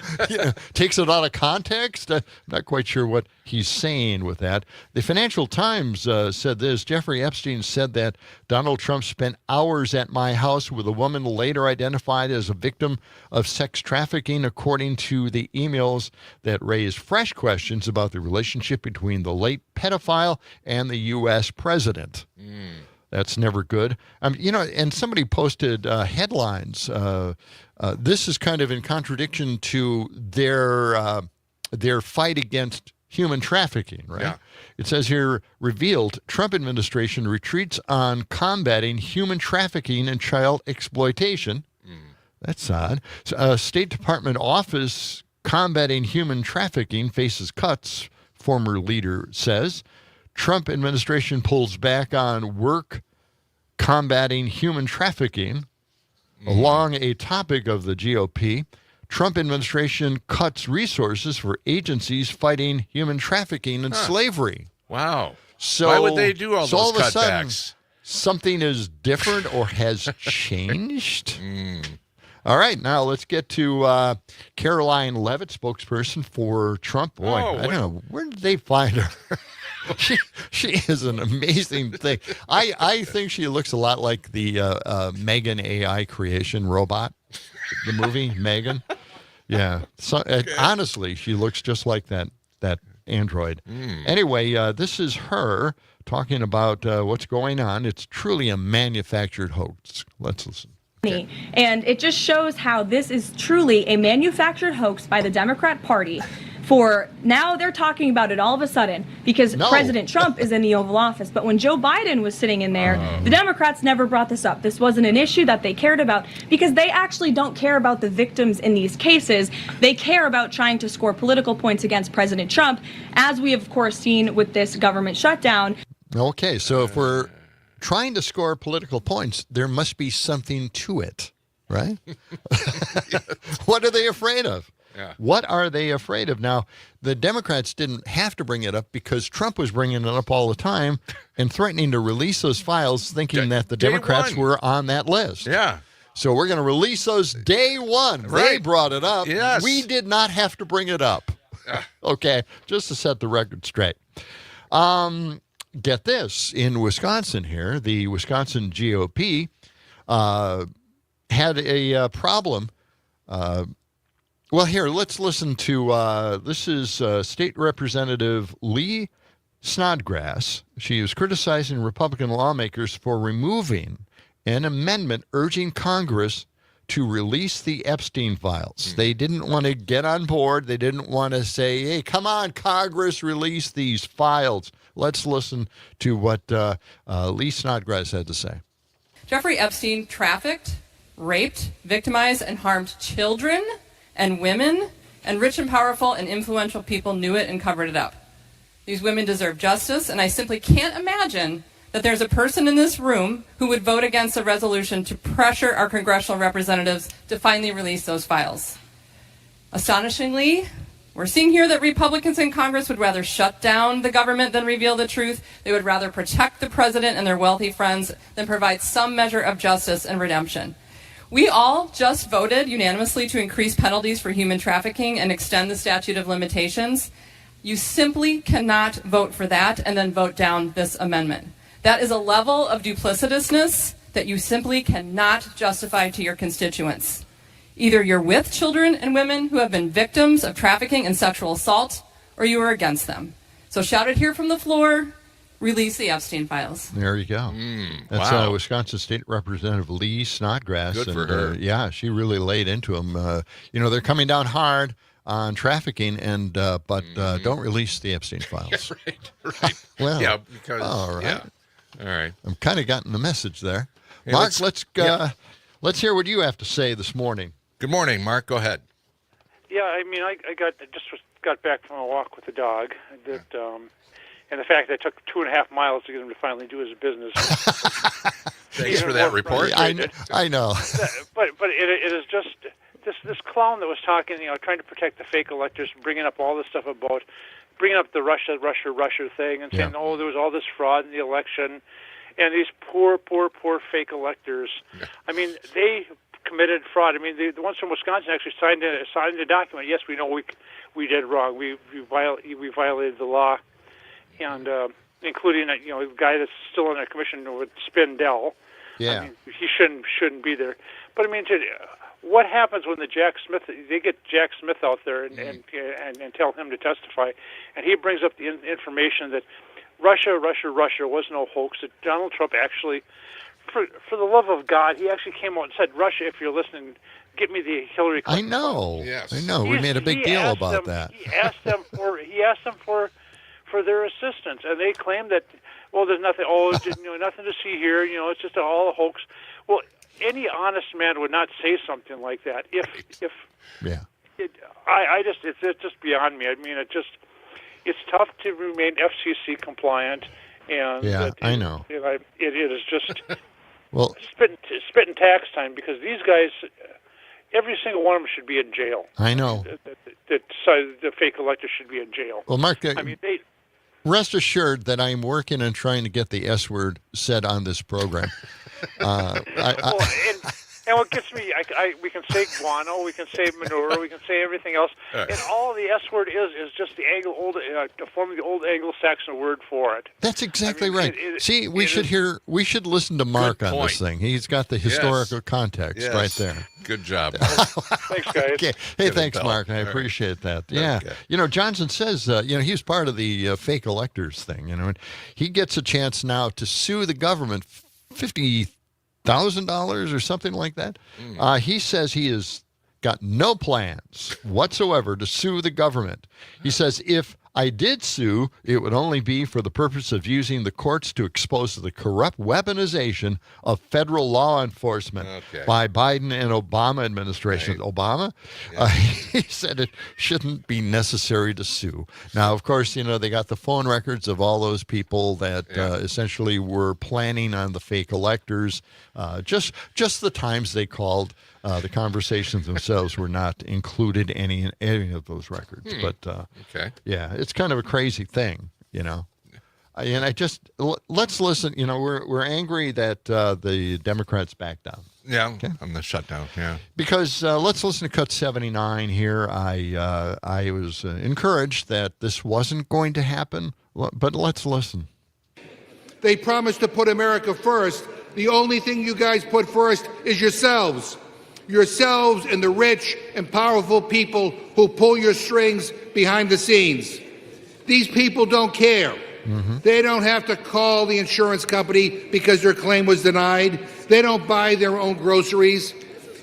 Takes it out of context. I'm not quite sure what he's saying with that. The Financial Times said this. Jeffrey Epstein said that Donald Trump spent hours at my house with a woman later identified as a victim of sex trafficking, according to the emails that raised fresh questions about the relationship between the late pedophile and the U.S. president. That's never good. And somebody posted headlines. This is kind of in contradiction to their fight against human trafficking, right? Yeah. It says here, revealed, Trump administration retreats on combating human trafficking and child exploitation. That's odd. State Department office combating human trafficking faces cuts, former leader says. Trump administration pulls back on work combating human trafficking. Along a topic of the GOP, Trump administration cuts resources for agencies fighting human trafficking and slavery. Wow. So why would they do all those all of a sudden, cutbacks? something is different or has changed? All right, now let's get to Caroline Leavitt, spokesperson for Trump. Boy, I don't know. Where did they find her? She is an amazing thing. I think she looks a lot like the Megan AI creation robot, the movie Megan. Yeah. So, honestly, she looks just like that android. Anyway, this is her talking about what's going on. It's truly a manufactured hoax. Let's listen. And it just shows how this is truly a manufactured hoax by the Democrat Party. For now, they're talking about it all of a sudden because President Trump is in the Oval Office. But when Joe Biden was sitting in there, the Democrats never brought this up. This wasn't an issue that they cared about because they actually don't care about the victims in these cases. They care about trying to score political points against President Trump, as we have, of course, seen with this government shutdown. Okay, so if we're trying to score political points, there must be something to it, right? What are they afraid of? Yeah. What are they afraid of? Now, the Democrats didn't have to bring it up because Trump was bringing it up all the time and threatening to release those files, thinking that the Democrats were on that list. Yeah. So we're going to release those day one. Right. They brought it up. Yes. We did not have to bring it up. Okay, just to set the record straight. Get this. In Wisconsin here, the Wisconsin GOP had a problem. Well, here, let's listen to, this is State Representative Lee Snodgrass. She is criticizing Republican lawmakers for removing an amendment urging Congress to release the Epstein files. They didn't want to get on board. They didn't want to say, hey, come on, Congress, release these files. Let's listen to what Lee Snodgrass had to say. Jeffrey Epstein trafficked, raped, victimized, and harmed children and women, and rich and powerful and influential people knew it and covered it up. These women deserve justice, and I simply can't imagine that there's a person in this room who would vote against a resolution to pressure our congressional representatives to finally release those files. Astonishingly, we're seeing here that Republicans in Congress would rather shut down the government than reveal the truth. They would rather protect the president and their wealthy friends than provide some measure of justice and redemption. We all just voted unanimously to increase penalties for human trafficking and extend the statute of limitations. You simply cannot vote for that and then vote down this amendment. That is a level of duplicitousness that you simply cannot justify to your constituents. Either you're with children and women who have been victims of trafficking and sexual assault, or you are against them. So shout it here from the floor. release the Epstein files. There you go. That's wow. Wisconsin State Representative Lee Snodgrass. Good for her. Yeah, she really laid into him. They're coming down hard on trafficking, but don't release the Epstein files. Right. Well, yeah, because all right. Yeah. All right. I'm kind of gotten the message there. Hey, Mark, let's hear what you have to say this morning. Good morning, Mark. Go ahead. Yeah, I mean, I got back from a walk with the dog. And the fact that it took 2.5 miles to get him to finally do his business. Thanks for that report. I know. But it is just this clown that was talking, trying to protect the fake electors, bringing up all this stuff about, bringing up the Russia thing, and saying, oh, there was all this fraud in the election, and these poor fake electors. Yeah. I mean, they committed fraud. I mean, the ones from Wisconsin actually signed a document. Yes, we know we did wrong. We violated the law. And including a guy that's still on a commission with Spindell. Yeah, I mean, he shouldn't be there. But I mean, what happens when they get Jack Smith out there and tell him to testify, and he brings up the information that Russia was no hoax. That Donald Trump actually, for the love of God, he actually came out and said, Russia, if you're listening, get me the Hillary Clinton. I know. Yes. I know. We made a big deal about that. He asked them for their assistance, and they claim that, well, there's nothing. Oh, nothing to see here. It's just all a hoax. Well, any honest man would not say something like that. It's just beyond me. I mean, it's tough to remain FCC compliant, and I know. It is just well spitting tax time, because these guys, every single one of them should be in jail. I know. The fake electors should be in jail. Well, Mark, I mean, rest assured that I'm working and trying to get the S word said on this program. And what gets me, we can say guano, we can say manure, we can say everything else, and all the S word is just the forming the old Anglo-Saxon word for it. That's exactly right. See, we should listen to Mark on this thing. He's got the historical context right there. Good job. Thanks, guys. Okay. Hey, thanks, Mark. I appreciate that. Yeah. Okay. Johnson says, he's part of the fake electors thing. And he gets a chance now to sue the government $50,000 or something like that. He says he has got no plans whatsoever to sue the government. He says, if I did sue, it would only be for the purpose of using the courts to expose the corrupt weaponization of federal law enforcement by Biden and Obama administrations. Right. Obama? Yeah. He said it shouldn't be necessary to sue. Now, of course, they got the phone records of all those people that essentially were planning on the fake electors. Just the times they called. The conversations themselves were not included in any of those records. But it's kind of a crazy thing, And let's listen. We're angry that the Democrats backed down. Yeah, on the shutdown. Yeah, because let's listen to Cut 79 here. I was encouraged that this wasn't going to happen, but let's listen. They promised to put America first. The only thing you guys put first is yourselves. Yourselves and the rich and powerful people who pull your strings behind the scenes. These people don't care. Mm-hmm. They don't have to call the insurance company because their claim was denied. They don't buy their own groceries.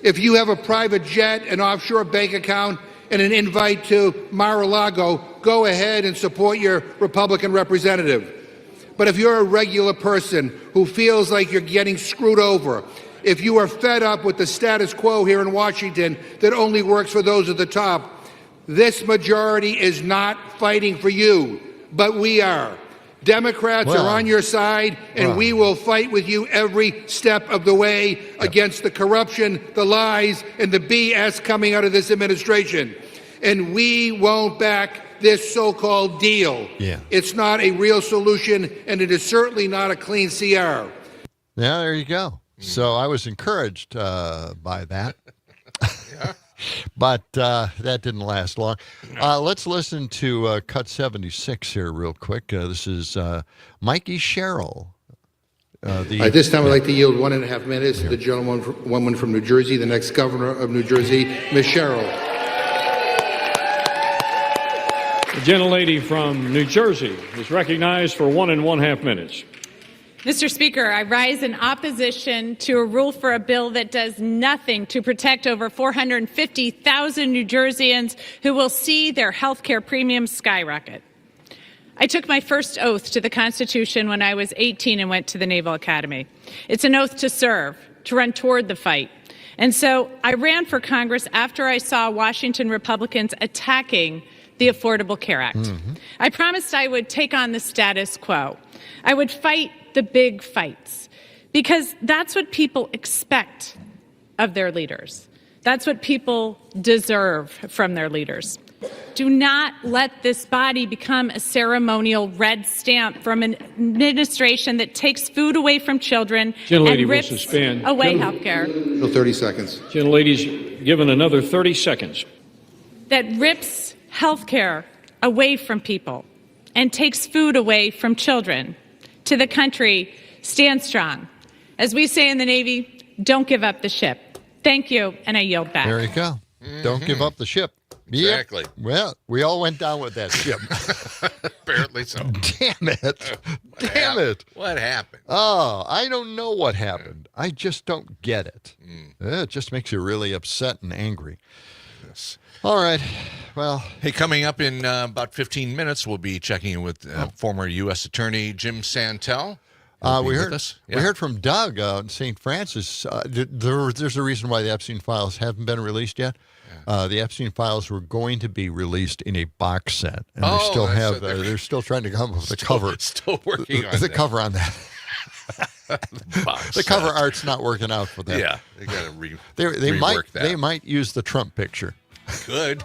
If you have a private jet, an offshore bank account, and an invite to Mar-a-Lago, go ahead and support your Republican representative. But if you're a regular person who feels like you're getting screwed over, if you are fed up with the status quo here in Washington that only works for those at the top, this majority is not fighting for you, but we are. Democrats are on your side, and we will fight with you every step of the way against the corruption, the lies, and the BS coming out of this administration. And we won't back this so-called deal. Yeah. It's not a real solution, and it is certainly not a clean CR. Yeah, there you go. So I was encouraged by that. But that didn't last long. Let's listen to Cut 76 here real quick. This is Mikey Sherrill. At this time, I'd like to yield 1.5 minutes to the gentlewoman from New Jersey, the next governor of New Jersey, Ms. Sherrill. The gentlelady from New Jersey is recognized for 1.5 minutes. Mr. Speaker, I rise in opposition to a rule for a bill that does nothing to protect over 450,000 New Jerseyans who will see their health care premiums skyrocket. I took my first oath to the Constitution when I was 18 and went to the Naval Academy. It's an oath to serve, to run toward the fight. And so I ran for Congress after I saw Washington Republicans attacking the Affordable Care Act. Mm-hmm. I promised I would take on the status quo. I would fight the big fights, because that's what people expect of their leaders. That's what people deserve from their leaders. Do not let this body become a ceremonial red stamp from an administration that takes food away from children and rips away health care. 30 seconds. Gentlelady's given another 30 seconds. That rips health care away from people and takes food away from children. To the country, stand strong. As we say in the Navy, don't give up the ship. Thank you, and I yield back. There you go. Mm-hmm. Don't give up the ship. Exactly. Yep. Well, we all went down with that ship. Apparently so. Damn it. Damn it. What happened? Oh, I don't know what happened. I just don't get it. It just makes you really upset and angry. Yes. All right. Well, hey, coming up in about 15 minutes, we'll be checking in with former U.S. Attorney Jim Santel. We heard from Doug in St. Francis. There's a reason why the Epstein files haven't been released yet. Yeah. The Epstein files were going to be released in a box set, and they still have. They're still trying to come up with the cover. Still working on the cover on that. The cover art's not working out for them. Yeah, they got to rework that. They might use the Trump picture. Good.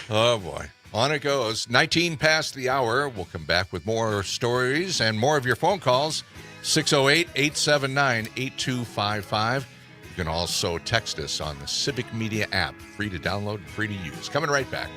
Oh, boy. On it goes. 19 past the hour. We'll come back with more stories and more of your phone calls. 608-879-8255. You can also text us on the Civic Media app. Free to download and free to use. Coming right back.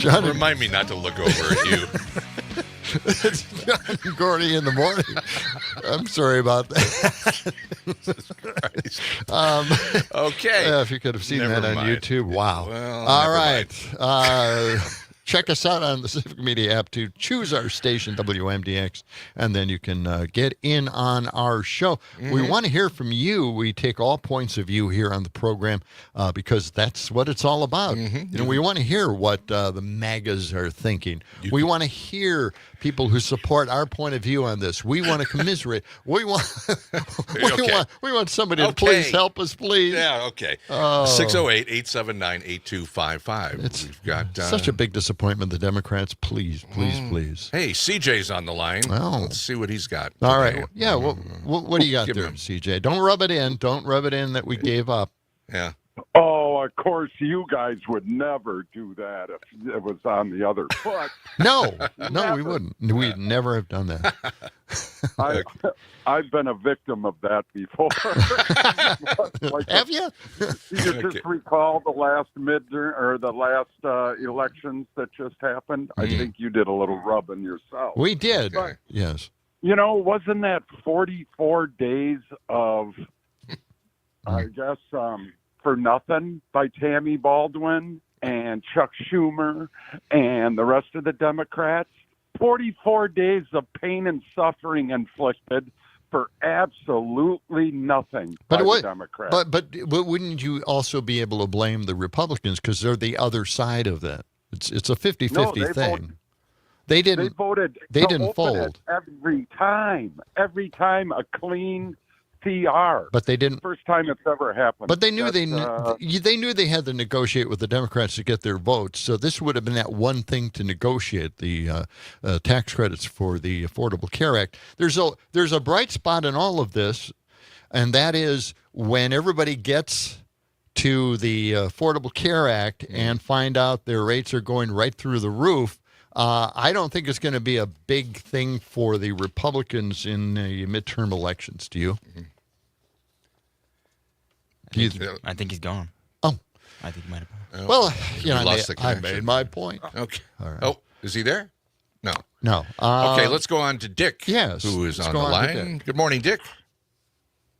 John, remind me not to look over at you. It's John and Gordy in the morning. I'm sorry about that. Jesus Christ. Okay. Yeah, if you could have seen that on YouTube. Wow. Well, all right. Check us out on the Civic Media app to choose our station, WMDX, and then you can get in on our show. Mm-hmm. We want to hear from you. We take all points of view here on the program because that's what it's all about. Mm-hmm. You know, we want to hear what the MAGAs are thinking. We want to hear people who support our point of view on this. We want to commiserate. We want somebody to please help us, please. Yeah, okay. 608-879-8255. We've got such a big disappointment. The Democrats, please. Hey, CJ's on the line. Well, let's see what he's got. All right. Yeah, what do you got there, CJ? Don't rub it in. Don't rub it in that we gave up. Yeah. Oh, of course, you guys would never do that if it was on the other foot. No, we wouldn't. We'd never have done that. I've been a victim of that before. Have you? You just recall the last midterm or the last elections that just happened? I think you did a little rubbing yourself. We did. But, yes. You know, wasn't that 44 days of, I guess, For Nothing by Tammy Baldwin and Chuck Schumer and the rest of the Democrats? 44 days of pain and suffering inflicted for absolutely nothing by the Democrats. But wouldn't you also be able to blame the Republicans because they're the other side of that? It's a 50-50 thing. They didn't fold. Every time a clean PR. But they didn't. First time it's ever happened. But they knew they knew they had to negotiate with the Democrats to get their votes. So this would have been that one thing to negotiate the tax credits for the Affordable Care Act. There's a bright spot in all of this, and that is when everybody gets to the Affordable Care Act and find out their rates are going right through the roof. I don't think it's going to be a big thing for the Republicans in the midterm elections. Do you? I think he's gone. Oh. I think he might have. Well, I made my point. Okay. All right. Oh, is he there? No. Okay, let's go on to Dick. Yes. Who is on the line. Good morning, Dick.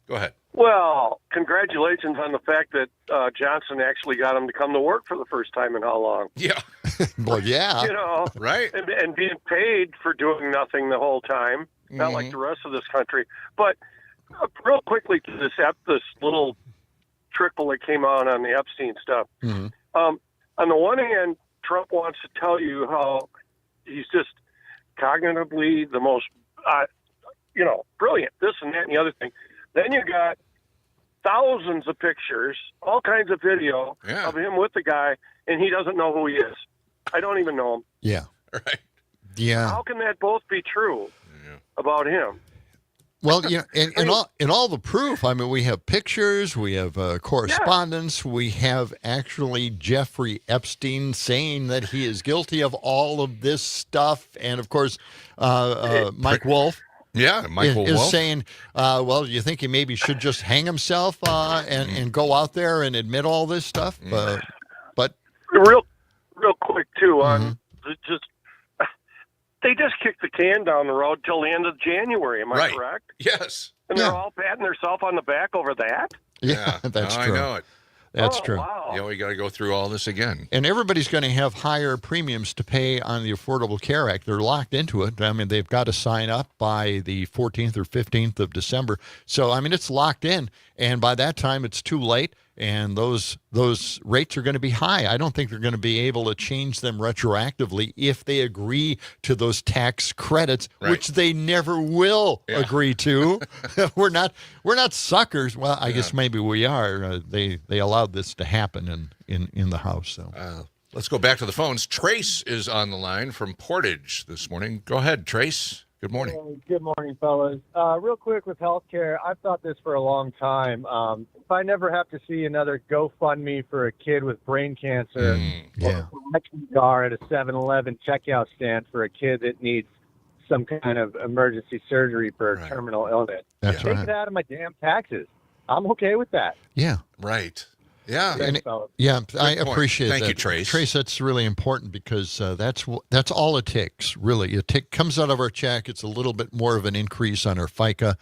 Go ahead. Well, congratulations on the fact that Johnson actually got him to come to work for the first time in how long? Yeah. Well, yeah. You know, right. And being paid for doing nothing the whole time, not like the rest of this country. But real quickly to this little trickle that came out on the Epstein stuff. Mm-hmm. On the one hand, Trump wants to tell you how he's just cognitively the most, brilliant, this and that and the other thing. Then you got thousands of pictures, all kinds of video of him with the guy, and he doesn't know who he is. I don't even know him. Yeah. Right. Yeah. How can that both be true about him? Well, in all the proof, I mean, we have pictures, we have correspondence, we have actually Jeffrey Epstein saying that he is guilty of all of this stuff, and of course, Mike Wolf. Yeah, Michael is Wolf saying, well, you think he maybe should just hang himself and go out there and admit all this stuff? But real quick too on they just kicked the can down the road till the end of January. Am I correct? Yes. And they're all patting themselves on the back over that. Yeah, that's true. I know it. That's true. Wow. Yeah, we got to go through all this again. And everybody's going to have higher premiums to pay on the Affordable Care Act. They're locked into it. I mean, they've got to sign up by the 14th or 15th of December. So, I mean, it's locked in. And by that time, it's too late. And those rates are going to be high. I don't think they're going to be able to change them retroactively if they agree to those tax credits, which they never will agree to. We're not suckers. Well, I guess maybe we are. They allowed this to happen in the House. So let's go back to the phones. Trace is on the line from Portage this morning. Go ahead, Trace. Good morning. Good morning, fellas. Real quick with healthcare, I've thought this for a long time. If I never have to see another GoFundMe for a kid with brain cancer, or a collection jar at a 7-Eleven checkout stand for a kid that needs some kind of emergency surgery for a terminal illness, That's take it out of my damn taxes. I'm okay with that. Yeah. Right. Yeah. I appreciate that. Thank you, Trace. Trace, that's really important because that's all it takes, really. It comes out of our check. It's a little bit more of an increase on our FICA.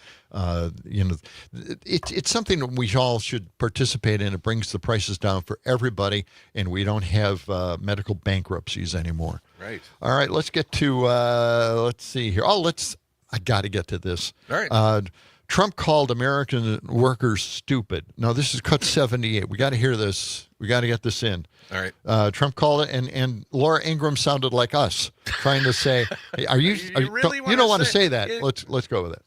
It's something that we all should participate in. It brings the prices down for everybody, and we don't have medical bankruptcies anymore. Right. All right, let's get to, let's see here. I got to get to this. All right. Trump called American workers stupid. No, this is cut 78. We got to hear this. We got to get this in. All right. Trump called it, and Laura Ingraham sounded like us, trying to say, hey, you don't want to say that. Let's go with it.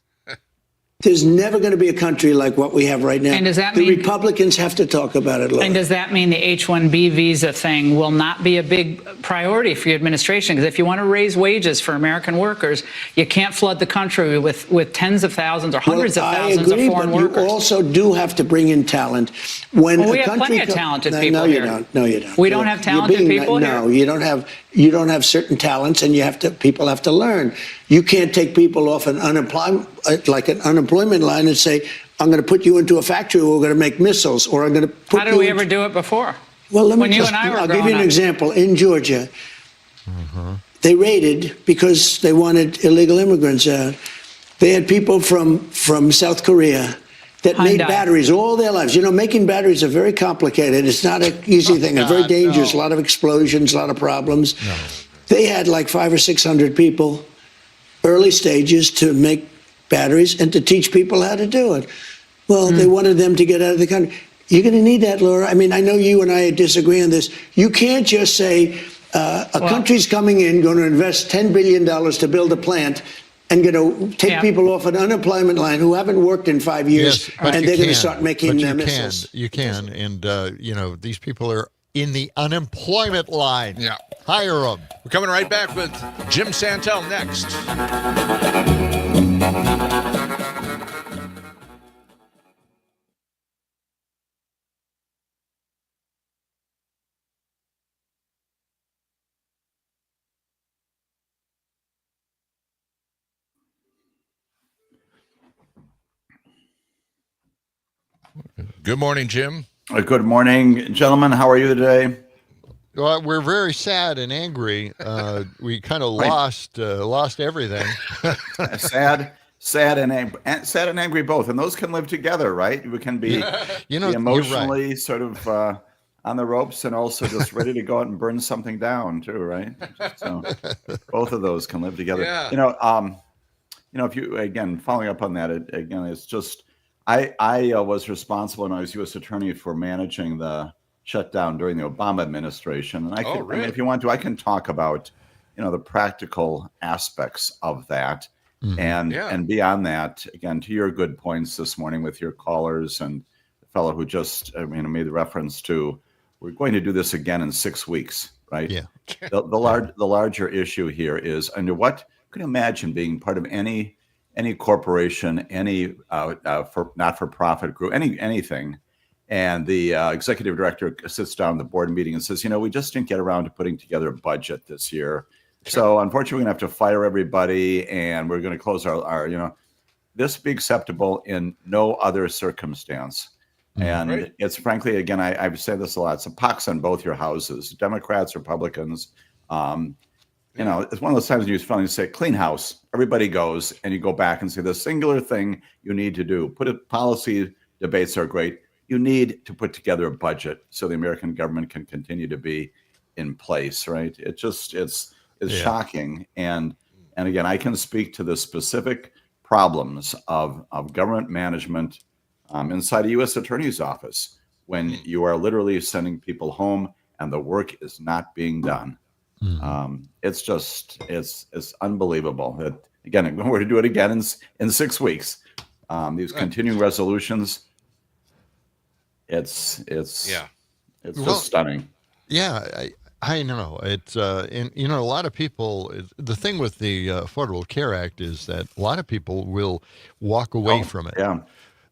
There's never going to be a country like what we have right now. And does that the mean Republicans have to talk about it? Laura. And does that mean the H-1B visa thing will not be a big priority for your administration? Because if you want to raise wages for American workers, you can't flood the country with tens of thousands or hundreds of thousands of foreign workers. You also do have to bring in talent. When we have plenty of talented people here. No, you don't. We don't have talented people here? No, you don't have certain talents, and people have to learn. You can't take people off an unemployment line and say, I'm going to put you into a factory where we're going to make missiles, or I'm going to put How did we ever do it before? Well, I'll give you an example. In Georgia, they raided because they wanted illegal immigrants out. They had people from South Korea that made batteries all their lives. Making batteries are very complicated. It's not an easy thing. It's very dangerous. A lot of explosions, a lot of problems. No. They had like 500 or 600 people, early stages, to make batteries and to teach people how to do it. Well, they wanted them to get out of the country. You're going to need that, Laura. I mean, I know you and I disagree on this. You can't just say a country's coming in, going to invest $10 billion to build a plant, and going to take people off an unemployment line who haven't worked in 5 years, and they're going to start making missiles. You can. And, these people are in the unemployment line. Yeah. Hire them. We're coming right back with Jim Santel next. Good morning, Jim. Good morning, gentlemen. How are you today? Well, we're very sad and angry. We kind of lost everything. sad and angry both, and those can live together, right? We can be, be emotionally sort of on the ropes, and also just ready to go out and burn something down too, right? So both of those can live together. Yeah. If you again following up on that, it's just. I was responsible when I was U.S. Attorney for managing the shutdown during the Obama administration, and I mean, if you want to, I can talk about, the practical aspects of that, and beyond that. Again, to your good points this morning with your callers and the fellow who just made the reference to, we're going to do this again in 6 weeks, right? Yeah. The larger issue here is under what can you imagine being part of any corporation, any not-for-profit group, anything, and the executive director sits down in the board meeting and says, we just didn't get around to putting together a budget this year. So unfortunately, we're going to have to fire everybody, and we're going to close our this be acceptable in no other circumstance. And it's frankly, again, I've said this a lot, it's a pox on both your houses, Democrats, Republicans. It's one of those times when you finally say, clean house, everybody goes, and you go back and say the singular thing you need to do. Policy debates are great. You need to put together a budget so the American government can continue to be in place, right? It's shocking. And again, I can speak to the specific problems of government management inside a U.S. Attorney's office when you are literally sending people home and the work is not being done. It's unbelievable that, again, we're going to do it again in 6 weeks. These continuing resolutions, it's just stunning. Yeah, I know. It's and a lot of people. The thing with the Affordable Care Act is that a lot of people will walk away from it. Yeah,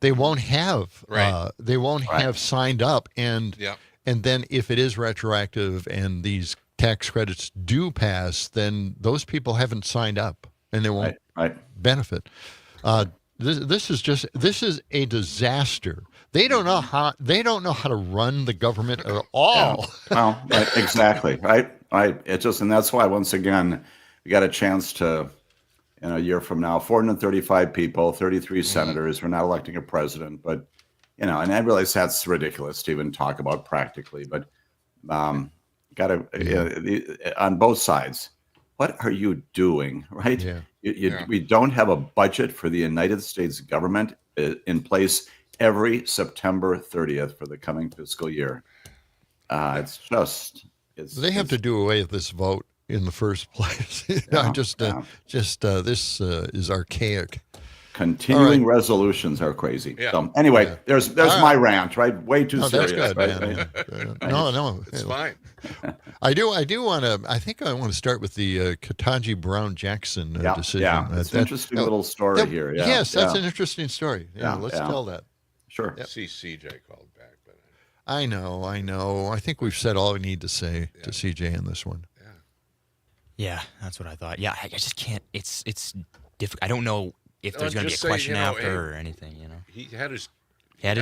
they won't have have signed up, and then if it is retroactive and these tax credits do pass, then those people haven't signed up and they won't benefit. This is a disaster They don't know how to run the government at all. Yeah. Well, exactly. Right. It's just, and that's why, once again, we got a chance to, in a year from now, 435 people, 33 senators. We're not electing a president, but, and I realize that's ridiculous to even talk about practically, but on both sides, what are you doing, right? Yeah. We don't have a budget for the United States government in place every September 30th for the coming fiscal year. They have to do away with this vote in the first place. This is archaic. Continuing resolutions are crazy. Yeah. So anyway, there's my rant, right? Way too serious. That's good, right? Man. No, it's fine. I do want to. I think I want to start with the Ketanji Brown Jackson decision. Yeah, it's an interesting little story here. Yeah. Yes, that's an interesting story. Let's tell that. Sure. Yep. See, CJ called back, but I know. I think we've said all we need to say to CJ in this one. Yeah, that's what I thought. Yeah, I just can't. It's difficult. I don't know if there's going to be a question after or anything. He had his. You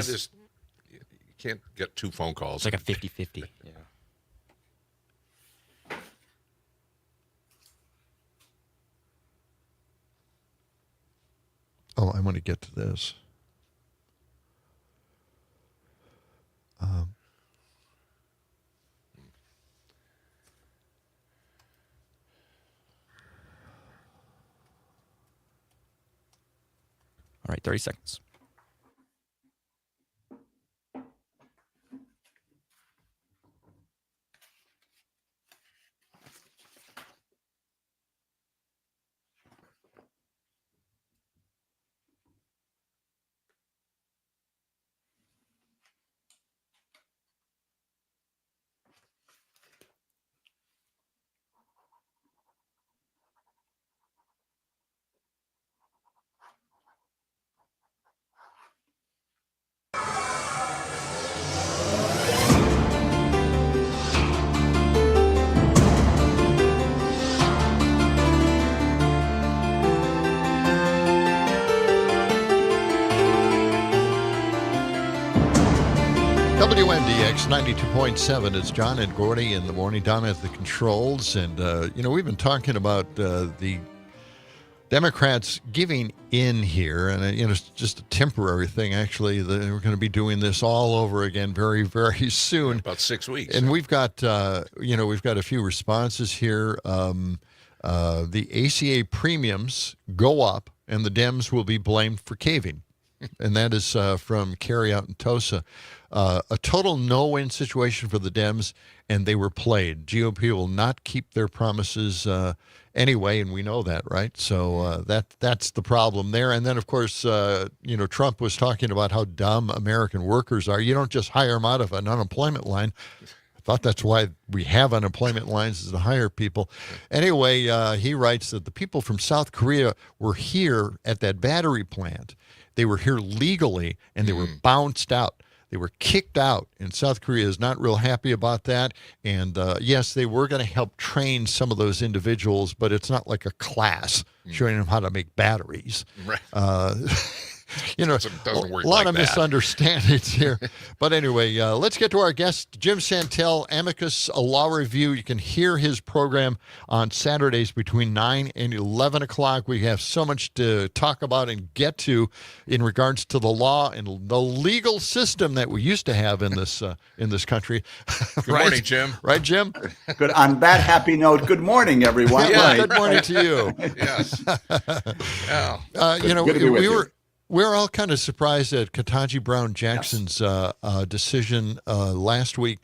can't get 2 phone calls. It's like a 50-50. Yeah. Oh, I want to get to this. All right, 30 seconds. WMDX 92.7. It's John and Gordy in the morning down at the controls. And, we've been talking about the Democrats giving in here. And, it's just a temporary thing, actually. We're going to be doing this all over again very, very soon. About 6 weeks. And we've got, we've got a few responses here. The ACA premiums go up, and the Dems will be blamed for caving. And that is from Carrie out in Tosa. A total no-win situation for the Dems, and they were played. GOP will not keep their promises anyway, and we know that, right? So that's the problem there. And then, of course, Trump was talking about how dumb American workers are. You don't just hire them out of an unemployment line. I thought that's why we have unemployment lines, is to hire people. Anyway, he writes that the people from South Korea were here at that battery plant. They were here legally, and they were bounced out. They were kicked out, and South Korea is not real happy about that. And yes, they were going to help train some of those individuals, but it's not like a class showing them how to make batteries. Right. A lot of misunderstandings here. But anyway, let's get to our guest, Jim Santel, Amicus, a law review. You can hear his program on Saturdays between 9 and 11 o'clock. We have so much to talk about and get to in regards to the law and the legal system that we used to have in this country. Good morning, Jim. Right, Jim? Good. On that happy note, good morning, everyone. Yeah, good morning to you. Yes. We're all kind of surprised at Ketanji Brown Jackson's decision last week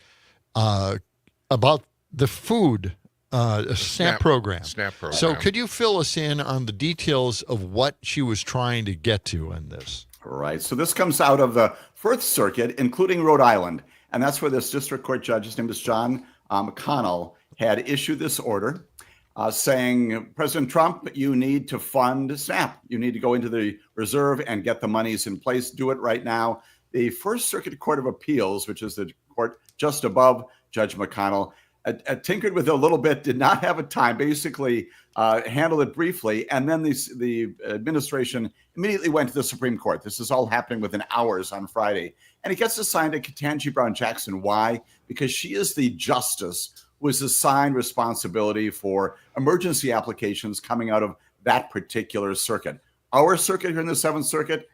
about the food SNAP program. SNAP program. So could you fill us in on the details of what she was trying to get to in this? Right. So this comes out of the First Circuit, including Rhode Island. And that's where this district court judge, his name is John McConnell, had issued this order. Saying, President Trump, you need to fund SNAP. You need to go into the reserve and get the monies in place. Do it right now. The First Circuit Court of Appeals, which is the court just above Judge McConnell, tinkered with it a little bit, did not have a time, basically handled it briefly. And then the administration immediately went to the Supreme Court. This is all happening within hours on Friday. And it gets assigned to Ketanji Brown Jackson. Why? Because she is the justice who is assigned responsibility for emergency applications coming out of that particular circuit. Our circuit here in the 7th Circuit,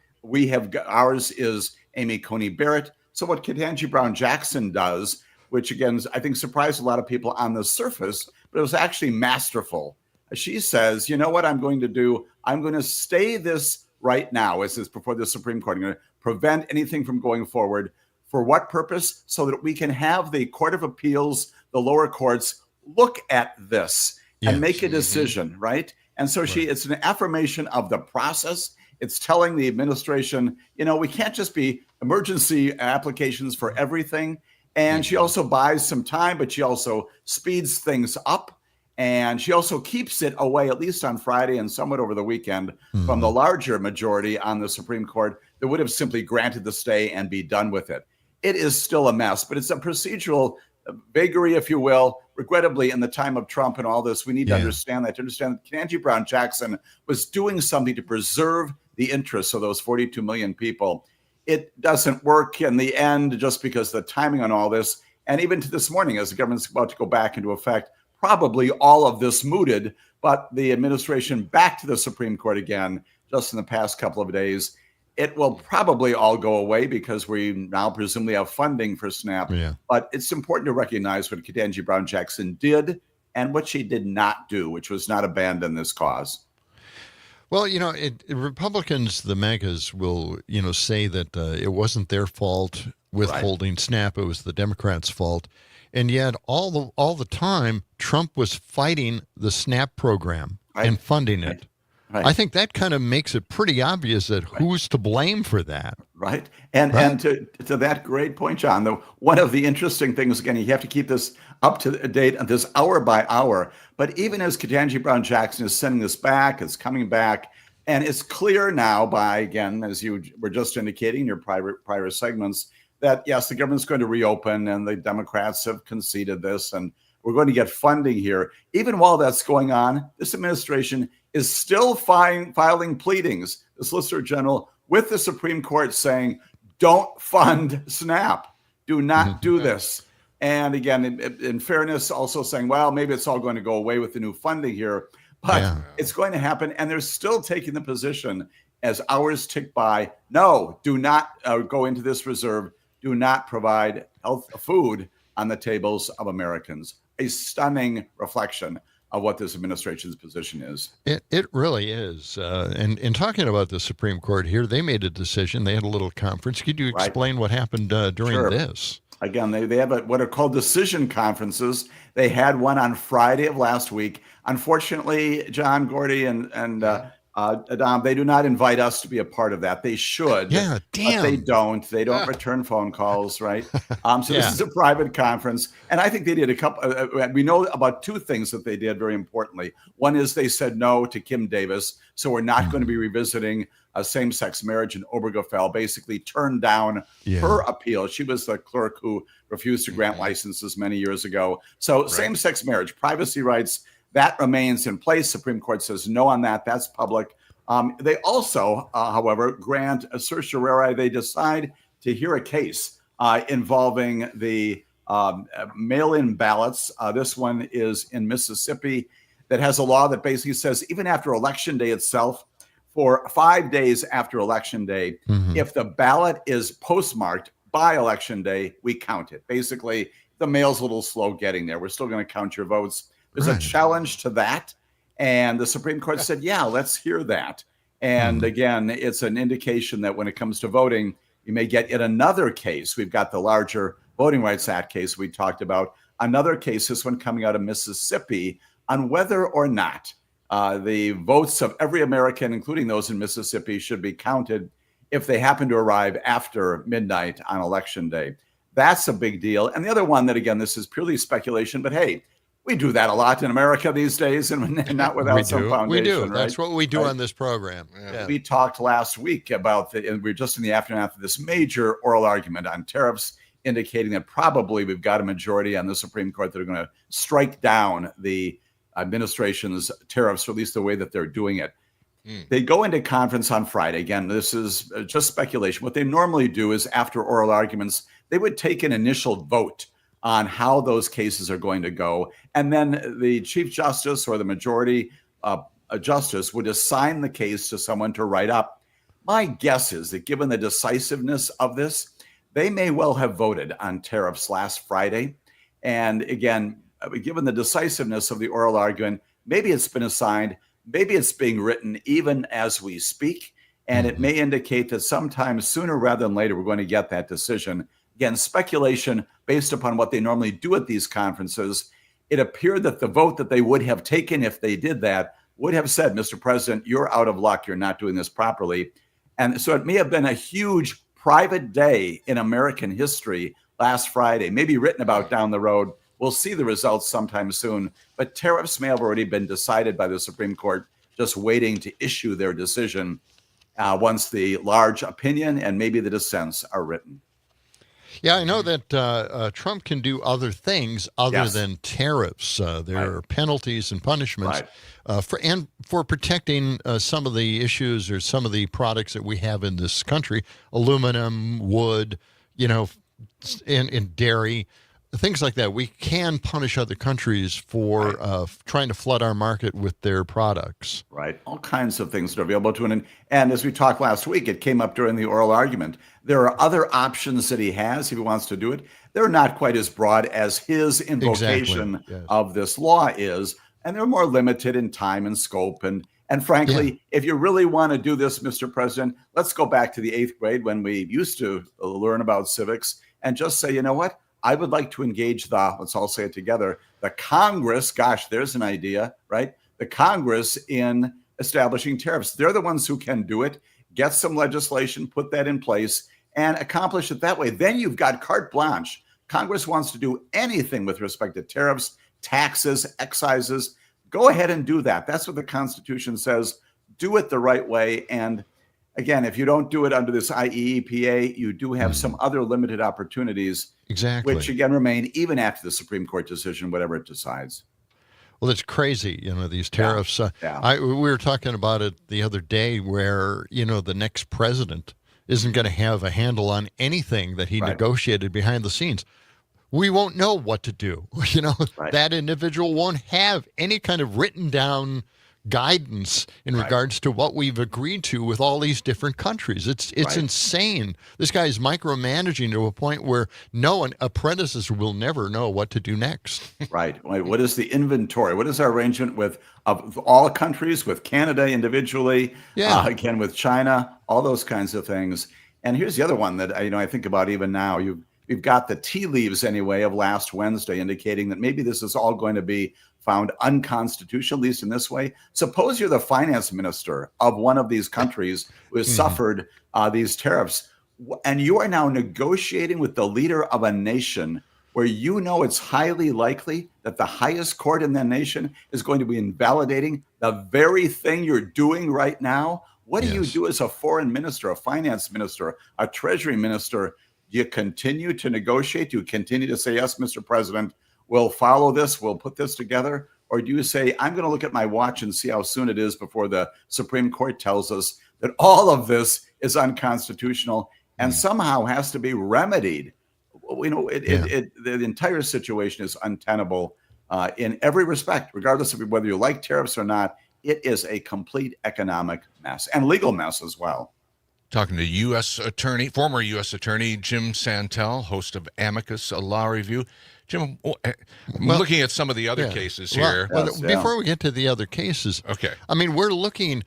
ours is Amy Coney Barrett. So what Ketanji Brown Jackson does, which again, I think surprised a lot of people on the surface, but it was actually masterful. She says, you know what I'm going to do? I'm going to stay this right now, as is before the Supreme Court. I'm going to prevent anything from going forward. For what purpose? So that we can have the Court of Appeals, the lower courts, look at this and make a decision, right? And so it's an affirmation of the process. It's telling the administration, we can't just be emergency applications for everything. And she also buys some time, but she also speeds things up. And she also keeps it away, at least on Friday and somewhat over the weekend, from the larger majority on the Supreme Court that would have simply granted the stay and be done with it. It is still a mess, but it's a procedural vagary, if you will. Regrettably, in the time of Trump and all this, we need to understand that Ketanji Brown Jackson was doing something to preserve the interests of those 42 million people. It doesn't work in the end just because of the timing on all this. And even to this morning, as the government's about to go back into effect, probably all of this mooted, but the administration back to the Supreme Court again just in the past couple of days. It will probably all go away because we now presumably have funding for SNAP. But it's important to recognize what Ketanji Brown Jackson did and what she did not do, which was not abandon this cause. Well, Republicans, the MAGAs, will, say that it wasn't their fault withholding SNAP. It was the Democrats' fault. And yet all the time, Trump was fighting the SNAP program and funding it. I think that kind of makes it pretty obvious that who's to blame for that. Right. And to that great point, John, though, one of the interesting things, again, you have to keep this up to date on this hour by hour. But even as Ketanji Brown Jackson is sending this back, it's coming back, and it's clear now by, again, as you were just indicating in your prior segments, that, yes, the government's going to reopen and the Democrats have conceded this and we're going to get funding here. Even while that's going on, this administration is still filing pleadings, the Solicitor General, with the Supreme Court saying, don't fund SNAP. Do not do this. And again, in fairness, also saying, well, maybe it's all going to go away with the new funding here, but it's going to happen. And they're still taking the position as hours tick by, no, do not go into this reserve. Do not provide food on the tables of Americans. A stunning reflection of what this administration's position is. It really is. And in talking about the Supreme Court here, they made a decision. They had a little conference. Could you explain what happened during this? Again, they have what are called decision conferences. They had one on Friday of last week. Unfortunately, John, Gordy, and Adam, they do not invite us to be a part of that. They should. Yeah, damn. But they don't. They don't return phone calls, right? So this is a private conference. And I think they did a couple. We know about two things that they did very importantly. One is they said no to Kim Davis. So we're not going to be revisiting a same-sex marriage in Obergefell, basically turned down her appeal. She was the clerk who refused to grant licenses many years ago. So same-sex marriage, privacy rights, that remains in place. Supreme Court says no on that. That's public. They also, however, grant a certiorari. They decide to hear a case involving the mail-in ballots. This one is in Mississippi that has a law that basically says even after Election Day itself, for 5 days after Election Day, if the ballot is postmarked by Election Day, we count it. Basically, the mail's a little slow getting there. We're still going to count your votes. There's a challenge to that. And the Supreme Court said, yeah, let's hear that. And again, it's an indication that when it comes to voting, you may get yet another case. We've got the larger Voting Rights Act case we talked about. Another case, this one coming out of Mississippi, on whether or not the votes of every American, including those in Mississippi, should be counted if they happen to arrive after midnight on Election Day. That's a big deal. And the other one that, again, this is purely speculation, but hey, we do that a lot in America these days, and not without some foundation. We do. Right? That's what we do on this program. We talked last week about and we're just in the aftermath of this major oral argument on tariffs, indicating that probably we've got a majority on the Supreme Court that are going to strike down the administration's tariffs, or at least the way that they're doing it. They go into conference on Friday. Again, this is just speculation. What they normally do is after oral arguments, they would take an initial vote on how those cases are going to go. And then the Chief Justice or the majority justice would assign the case to someone to write up. My guess is that given the decisiveness of this, they may well have voted on tariffs last Friday. And again, given the decisiveness of the oral argument, maybe it's been assigned, maybe it's being written even as we speak. And it may indicate that sometime sooner rather than later, we're going to get that decision. Again, speculation based upon what they normally do at these conferences. It appeared that the vote that they would have taken if they did that would have said, Mr. President, you're out of luck. You're not doing this properly. And so it may have been a huge private day in American history last Friday, maybe written about down the road. We'll see the results sometime soon. But tariffs may have already been decided by the Supreme Court, just waiting to issue their decision once the large opinion and maybe the dissents are written. Yeah, I know that Trump can do other things other than tariffs. There are penalties and punishments for protecting some of the issues or some of the products that we have in this country: aluminum, wood, and dairy. Things like that. We can punish other countries for trying to flood our market with their products. Right. All kinds of things that are available to him. And as we talked last week, it came up during the oral argument. There are other options that he has if he wants to do it. They're not quite as broad as his invocation of this law is. And they're more limited in time and scope. And frankly, if you really want to do this, Mr. President, let's go back to the 8th grade when we used to learn about civics and just say, you know what? I would like to engage let's all say it together, the Congress, gosh, there's an idea, right? The Congress in establishing tariffs. They're the ones who can do it, get some legislation, put that in place, and accomplish it that way. Then you've got carte blanche. Congress wants to do anything with respect to tariffs, taxes, excises. Go ahead and do that. That's what the Constitution says. Do it the right way. And again, if you don't do it under this IEEPA, you do have some other limited opportunities, which again remain even after the Supreme Court decision, whatever it decides. Well, it's crazy, these tariffs. We were talking about it the other day where, the next president isn't going to have a handle on anything that he negotiated behind the scenes. We won't know what to do. That individual won't have any kind of written down guidance in regards to what we've agreed to with all these different countries. It's insane. This guy is micromanaging to a point where apprentices will never know what to do next. Right. What is the inventory? What is our arrangement of all countries, with Canada individually, again with China, all those kinds of things. And here's the other one that I think about even now. We've got the tea leaves anyway of last Wednesday indicating that maybe this is all going to be found unconstitutional, at least in this way. Suppose you're the finance minister of one of these countries who has suffered these tariffs, and you are now negotiating with the leader of a nation where it's highly likely that the highest court in that nation is going to be invalidating the very thing you're doing right now. What do you do as a foreign minister, a finance minister, a treasury minister? Do you continue to negotiate? Do you continue to say, yes, Mr. President, we'll follow this, we'll put this together? Or do you say, I'm going to look at my watch and see how soon it is before the Supreme Court tells us that all of this is unconstitutional and somehow has to be remedied? The entire situation is untenable in every respect, regardless of whether you like tariffs or not. It is a complete economic mess and legal mess as well. Talking to former U.S. Attorney Jim Santel, host of Amicus, a law review. Jim, looking at some of the other cases here. Before we get to the other cases, we're looking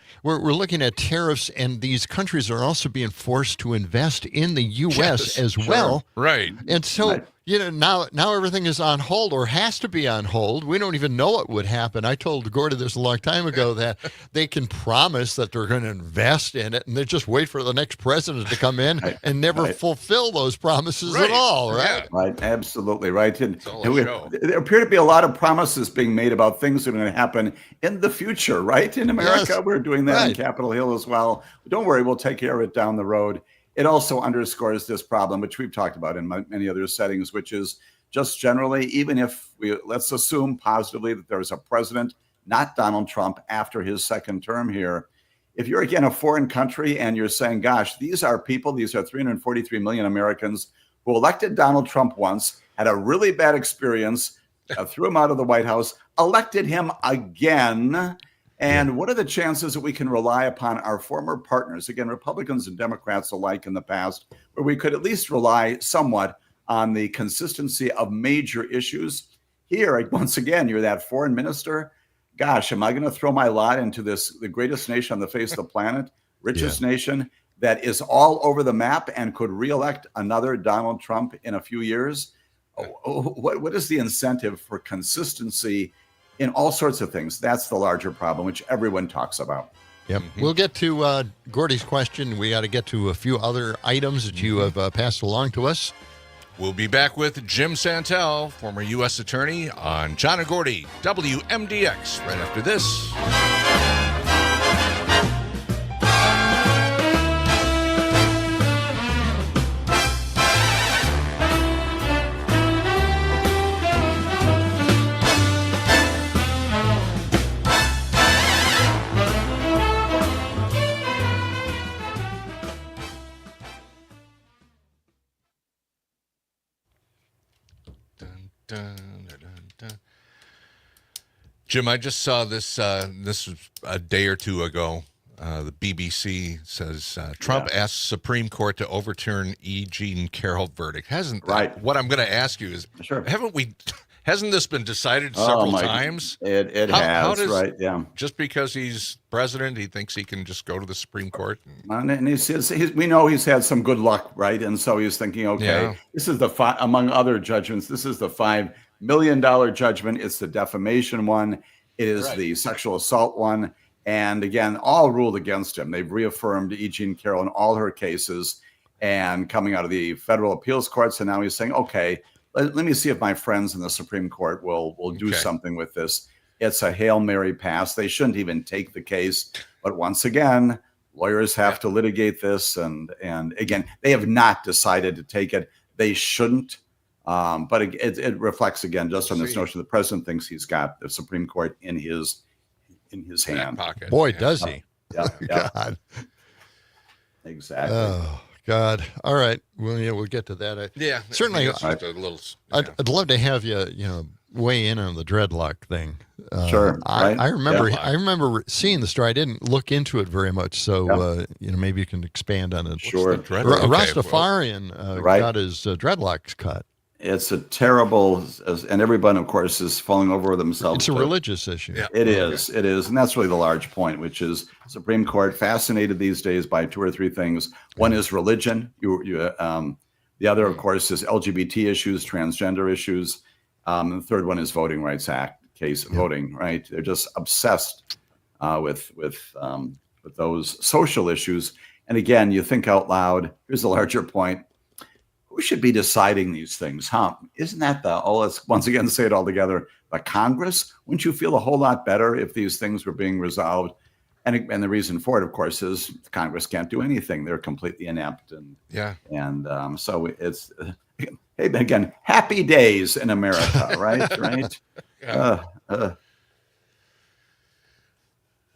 at tariffs, and these countries are also being forced to invest in the U.S. as well. Right. And so, now everything is on hold or has to be on hold. We don't even know what would happen. I told Gordy this a long time ago that they can promise that they're going to invest in it, and they just wait for the next president to come in and never fulfill those promises at all, right? Right, absolutely right. And there appear to be a lot of promises being made about things that are going to happen in the future, right? In America, we're doing that in Capitol Hill as well. Don't worry, we'll take care of it down the road. It also underscores this problem, which we've talked about in many other settings, which is just generally, even if let's assume positively that there's a president, not Donald Trump, after his second term here, if you're again a foreign country and you're saying, gosh, these are 343 million Americans who elected Donald Trump once, had a really bad experience, threw him out of the White House, elected him again. And what are the chances that we can rely upon our former partners, again, Republicans and Democrats alike in the past, where we could at least rely somewhat on the consistency of major issues? Here, once again, you're that foreign minister. Gosh, am I going to throw my lot into the greatest nation on the face of the planet, richest nation that is all over the map and could reelect another Donald Trump in a few years? What is the incentive for consistency in all sorts of things? That's the larger problem, which everyone talks about. Yep. We'll get to Gordy's question. We got to get to a few other items that you have passed along to us. We'll be back with Jim Santel, former U.S. Attorney, on John and Gordy, WMDX, right after this. Jim, I just saw this. This was a day or two ago. The BBC says Trump asks Supreme Court to overturn E. Jean Carroll verdict. Hasn't what I'm going to ask you is, haven't we? Hasn't this been decided several times? It has, right? Yeah. Just because he's president, he thinks he can just go to the Supreme Court. And we know he's had some good luck, right? And so he's thinking, okay, this is among other judgments, this is the $5 million judgment. It's the defamation one. It is the sexual assault one. And again, all ruled against him. They've reaffirmed E. Jean Carroll in all her cases and coming out of the federal appeals courts. And now he's saying, okay, let me see if my friends in the Supreme Court will do something with this. It's a Hail Mary pass. They shouldn't even take the case. But once again, lawyers have to litigate this. And again, they have not decided to take it. They shouldn't. But it reflects, again, just on this notion the president thinks he's got the Supreme Court in his hand. Pocket. Boy, does he. God. Exactly. Oh. God. All right. Well, we'll get to that. Certainly. I'd love to have you, weigh in on the dreadlock thing. Sure. I remember seeing the story. I didn't look into it very much, so maybe you can expand on it. Sure. Rastafarian got his dreadlocks cut. It's a terrible, and everyone, of course, is falling over themselves. It's a religious issue. Yeah. It is, and that's really the large point, which is Supreme Court fascinated these days by two or three things. One is religion. The other, of course, is LGBT issues, transgender issues. The third one is Voting Rights Act voting. Right? They're just obsessed with those social issues. And again, you think out loud. Here's the larger point. Who should be deciding these things, huh? Isn't that let's once again say it all together, the Congress? Wouldn't you feel a whole lot better if these things were being resolved? And the reason for it, of course, is Congress can't do anything. They're completely inept. So it's, hey, again, happy days in America, right? Right? All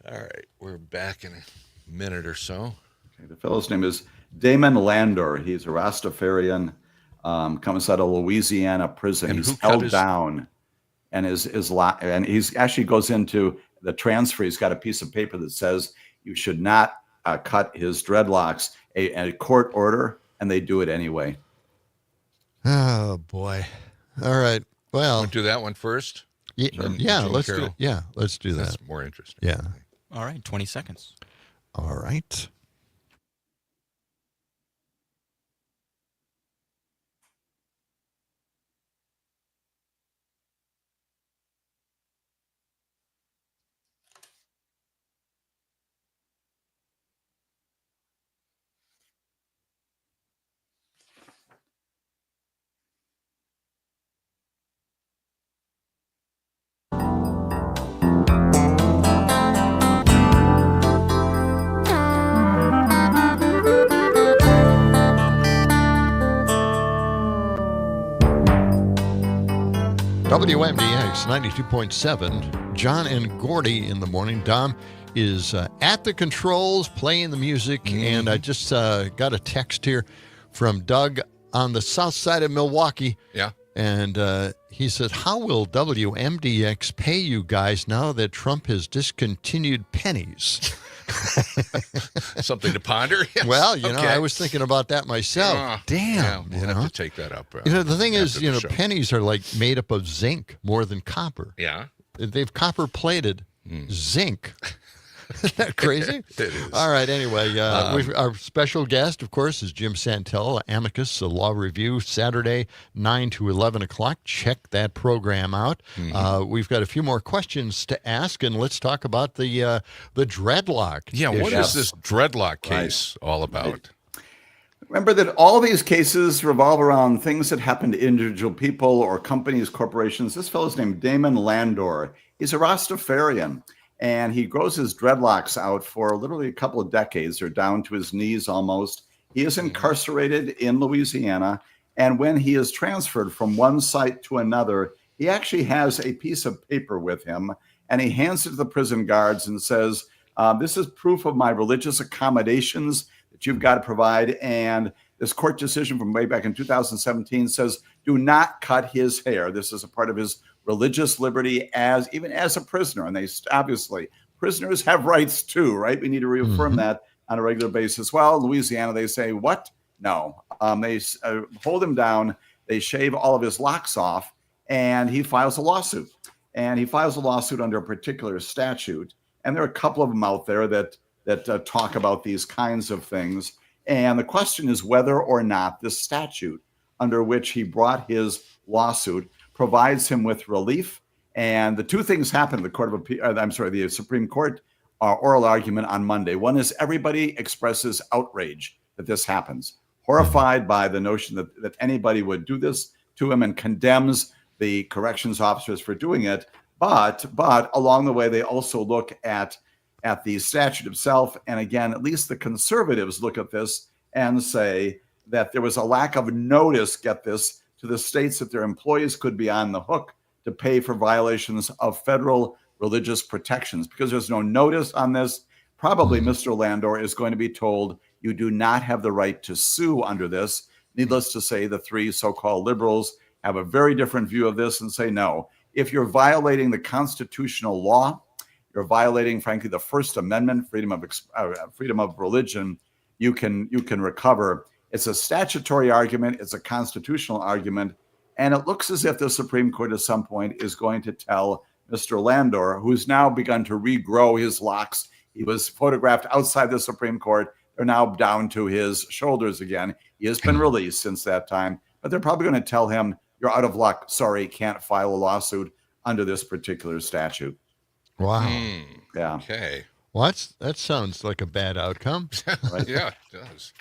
right, we're back in a minute or so. Okay, the fellow's name is Damon Landor. He's a Rastafarian, comes out of Louisiana prison. He's held down, and he's actually goes into the transfer. He's got a piece of paper that says you should not cut his dreadlocks. A court order, and they do it anyway. Oh boy! All right. Well, we'll do that one first. Let's do. Yeah, let's do that. That's more interesting. Yeah. All right. 20 seconds. All right. WMDX 92.7, John and Gordy in the morning. Dom is at the controls playing the music, and I just got a text here from Doug on the south side of Milwaukee. Yeah. And he said, how will WMDX pay you guys now that Trump has discontinued pennies? Something to ponder. Yes. Well, you know, I was thinking about that myself. Damn, we'll have to take that up. The thing is, pennies are like made up of zinc more than copper. Yeah. They've copper plated zinc. Isn't that crazy? It is. All right. Anyway, our special guest, of course, is Jim Santel, Amicus, a law review, Saturday, 9 to 11 o'clock. Check that program out. We've got a few more questions to ask, and let's talk about the dreadlock. Yeah, what is this dreadlock case all about? Remember that all these cases revolve around things that happen to individual people or companies, corporations. This fellow's named Damon Landor. He's a Rastafarian. And he grows his dreadlocks out for literally a couple of decades. They're down to his knees almost. He is incarcerated in Louisiana. And when he is transferred from one site to another, he actually has a piece of paper with him. And he hands it to the prison guards and says, this is proof of my religious accommodations that you've got to provide. And this court decision from way back in 2017 says, do not cut his hair. This is a part of his religious liberty even as a prisoner. And they obviously, prisoners have rights too, right? We need to reaffirm that on a regular basis. Well, in Louisiana, they say, what? No. They hold him down. They shave all of his locks off, and he files a lawsuit. And he files a lawsuit under a particular statute. And there are a couple of them out there that talk about these kinds of things. And the question is whether or not this statute under which he brought his lawsuit provides him with relief. And the two things happen in the Supreme Court oral argument on Monday. One is everybody expresses outrage that this happens, horrified by the notion that anybody would do this to him, and condemns the corrections officers for doing it. But along the way, they also look at the statute itself. And again, at least the conservatives look at this and say that there was a lack of notice, get this, to the states that their employees could be on the hook to pay for violations of federal religious protections. Because there's no notice on this, probably Mr. Landor is going to be told, you do not have the right to sue under this. Needless to say, the three so-called liberals have a very different view of this and say, no, if you're violating the constitutional law, you're violating, frankly, the First Amendment, freedom of religion, you can recover. It's a statutory argument. It's a constitutional argument. And it looks as if the Supreme Court at some point is going to tell Mr. Landor, who's now begun to regrow his locks. He was photographed outside the Supreme Court. They're now down to his shoulders again. He has been released since that time. But they're probably going to tell him, you're out of luck. Sorry, can't file a lawsuit under this particular statute. Wow. Yeah. Okay. Well, that sounds like a bad outcome. Right? Yeah, it does.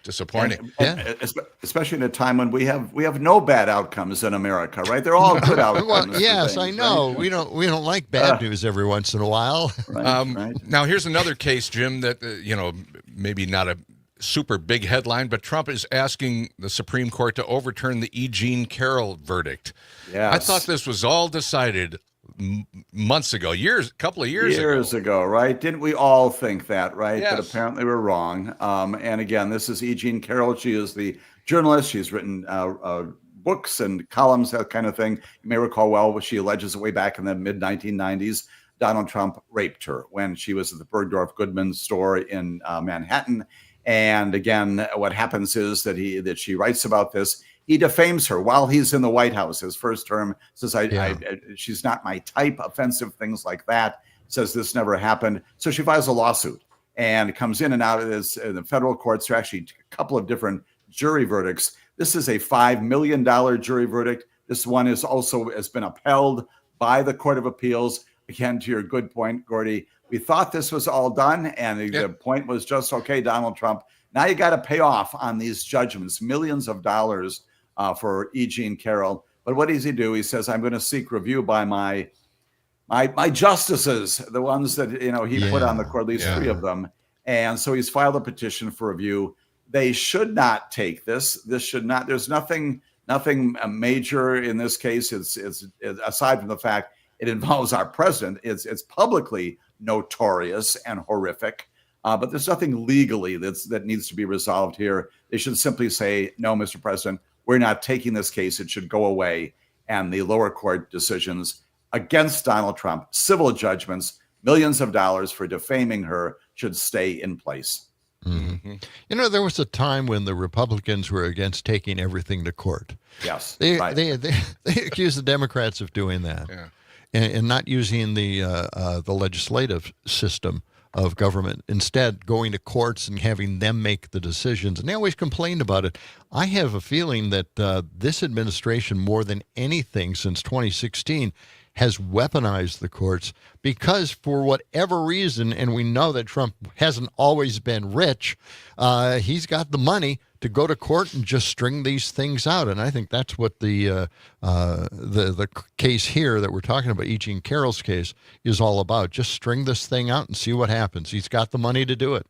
Disappointing. And especially in a time when we have no bad outcomes in America, right? They're all good outcomes. Well, yes, I know. Right? We don't like bad news every once in a while. Right. Now, here's another case, Jim, that maybe not a super big headline, but Trump is asking the Supreme Court to overturn the E. Jean Carroll verdict. Yes. I thought this was all decided months ago, couple of years ago, right? Didn't we all think that, right? Yes. But apparently we're wrong. And again, this is E. Jean Carroll. She is the journalist. She's written books and columns, that kind of thing. You may recall well, she alleges way back in the mid-1990s, Donald Trump raped her when she was at the Bergdorf Goodman store in Manhattan. And again, what happens is that she writes about this. He defames her while he's in the White House. His first term says, she's not my type, offensive things like that. Says this never happened. So she files a lawsuit and comes in and out of this in the federal courts. There are actually a couple of different jury verdicts. This is a $5 million jury verdict. This one has been upheld by the Court of Appeals. Again, to your good point, Gordy, we thought this was all done, and the point was just, okay, Donald Trump, now you got to pay off on these judgments, millions of dollars for E. Jean Carroll. But what does he do? He says, I'm going to seek review by my justices, the ones that he put on the court, at least 3 of them. And so he's filed a petition for review. They should not take this. This should not. There's nothing major in this case. It's aside from the fact it involves our president. It's publicly notorious and horrific, but there's nothing legally that needs to be resolved here. They should simply say, no, Mr. President, we're not taking this case. It should go away. And the lower court decisions against Donald Trump, civil judgments, millions of dollars for defaming her, should stay in place. Mm-hmm. You know, there was a time when the Republicans were against taking everything to court. Yes. They accused the Democrats of doing that, and not using the legislative system of government, instead going to courts and having them make the decisions. And they always complained about it. I have a feeling that this administration, more than anything since 2016, has weaponized the courts because, for whatever reason, and we know that Trump hasn't always been rich, he's got the money to go to court and just string these things out. And I think that's what the case here that we're talking about, E. Jean Carroll's case, is all about. Just string this thing out and see what happens. He's got the money to do it.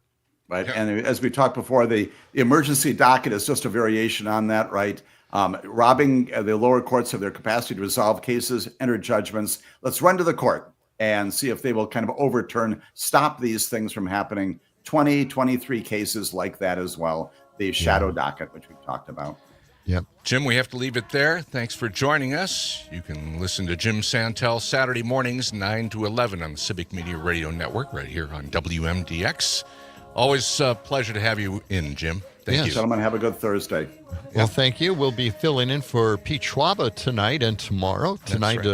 Right. And as we talked before, the emergency docket is just a variation on that, right? Robbing the lower courts of their capacity to resolve cases, enter judgments. Let's run to the court and see if they will kind of stop these things from happening. 23 cases like that as well. The shadow docket, which we talked about. Yep. Jim, we have to leave it there. Thanks for joining us. You can listen to Jim Santel Saturday mornings, 9 to 11 on the Civic Media Radio Network right here on WMDX. Always a pleasure to have you in, Jim. Thank you. Gentlemen, have a good Thursday. Well, thank you. We'll be filling in for Pete Schwaba tonight and tomorrow. Tonight,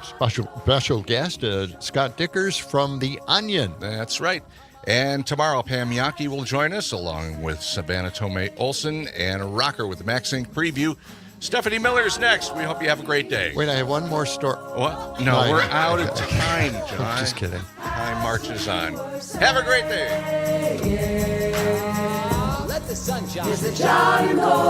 special guest, Scott Dickers from The Onion. That's right. And tomorrow, Pam Yaki will join us, along with Savannah Tomei Olson and a rocker with the Max Inc. preview. Stephanie Miller's next. We hope you have a great day. Wait, I have one more story. What? No, we're out of time, John. Just kidding. Time marches on. Have a great day. Let the sun shine. It's the John and Gordy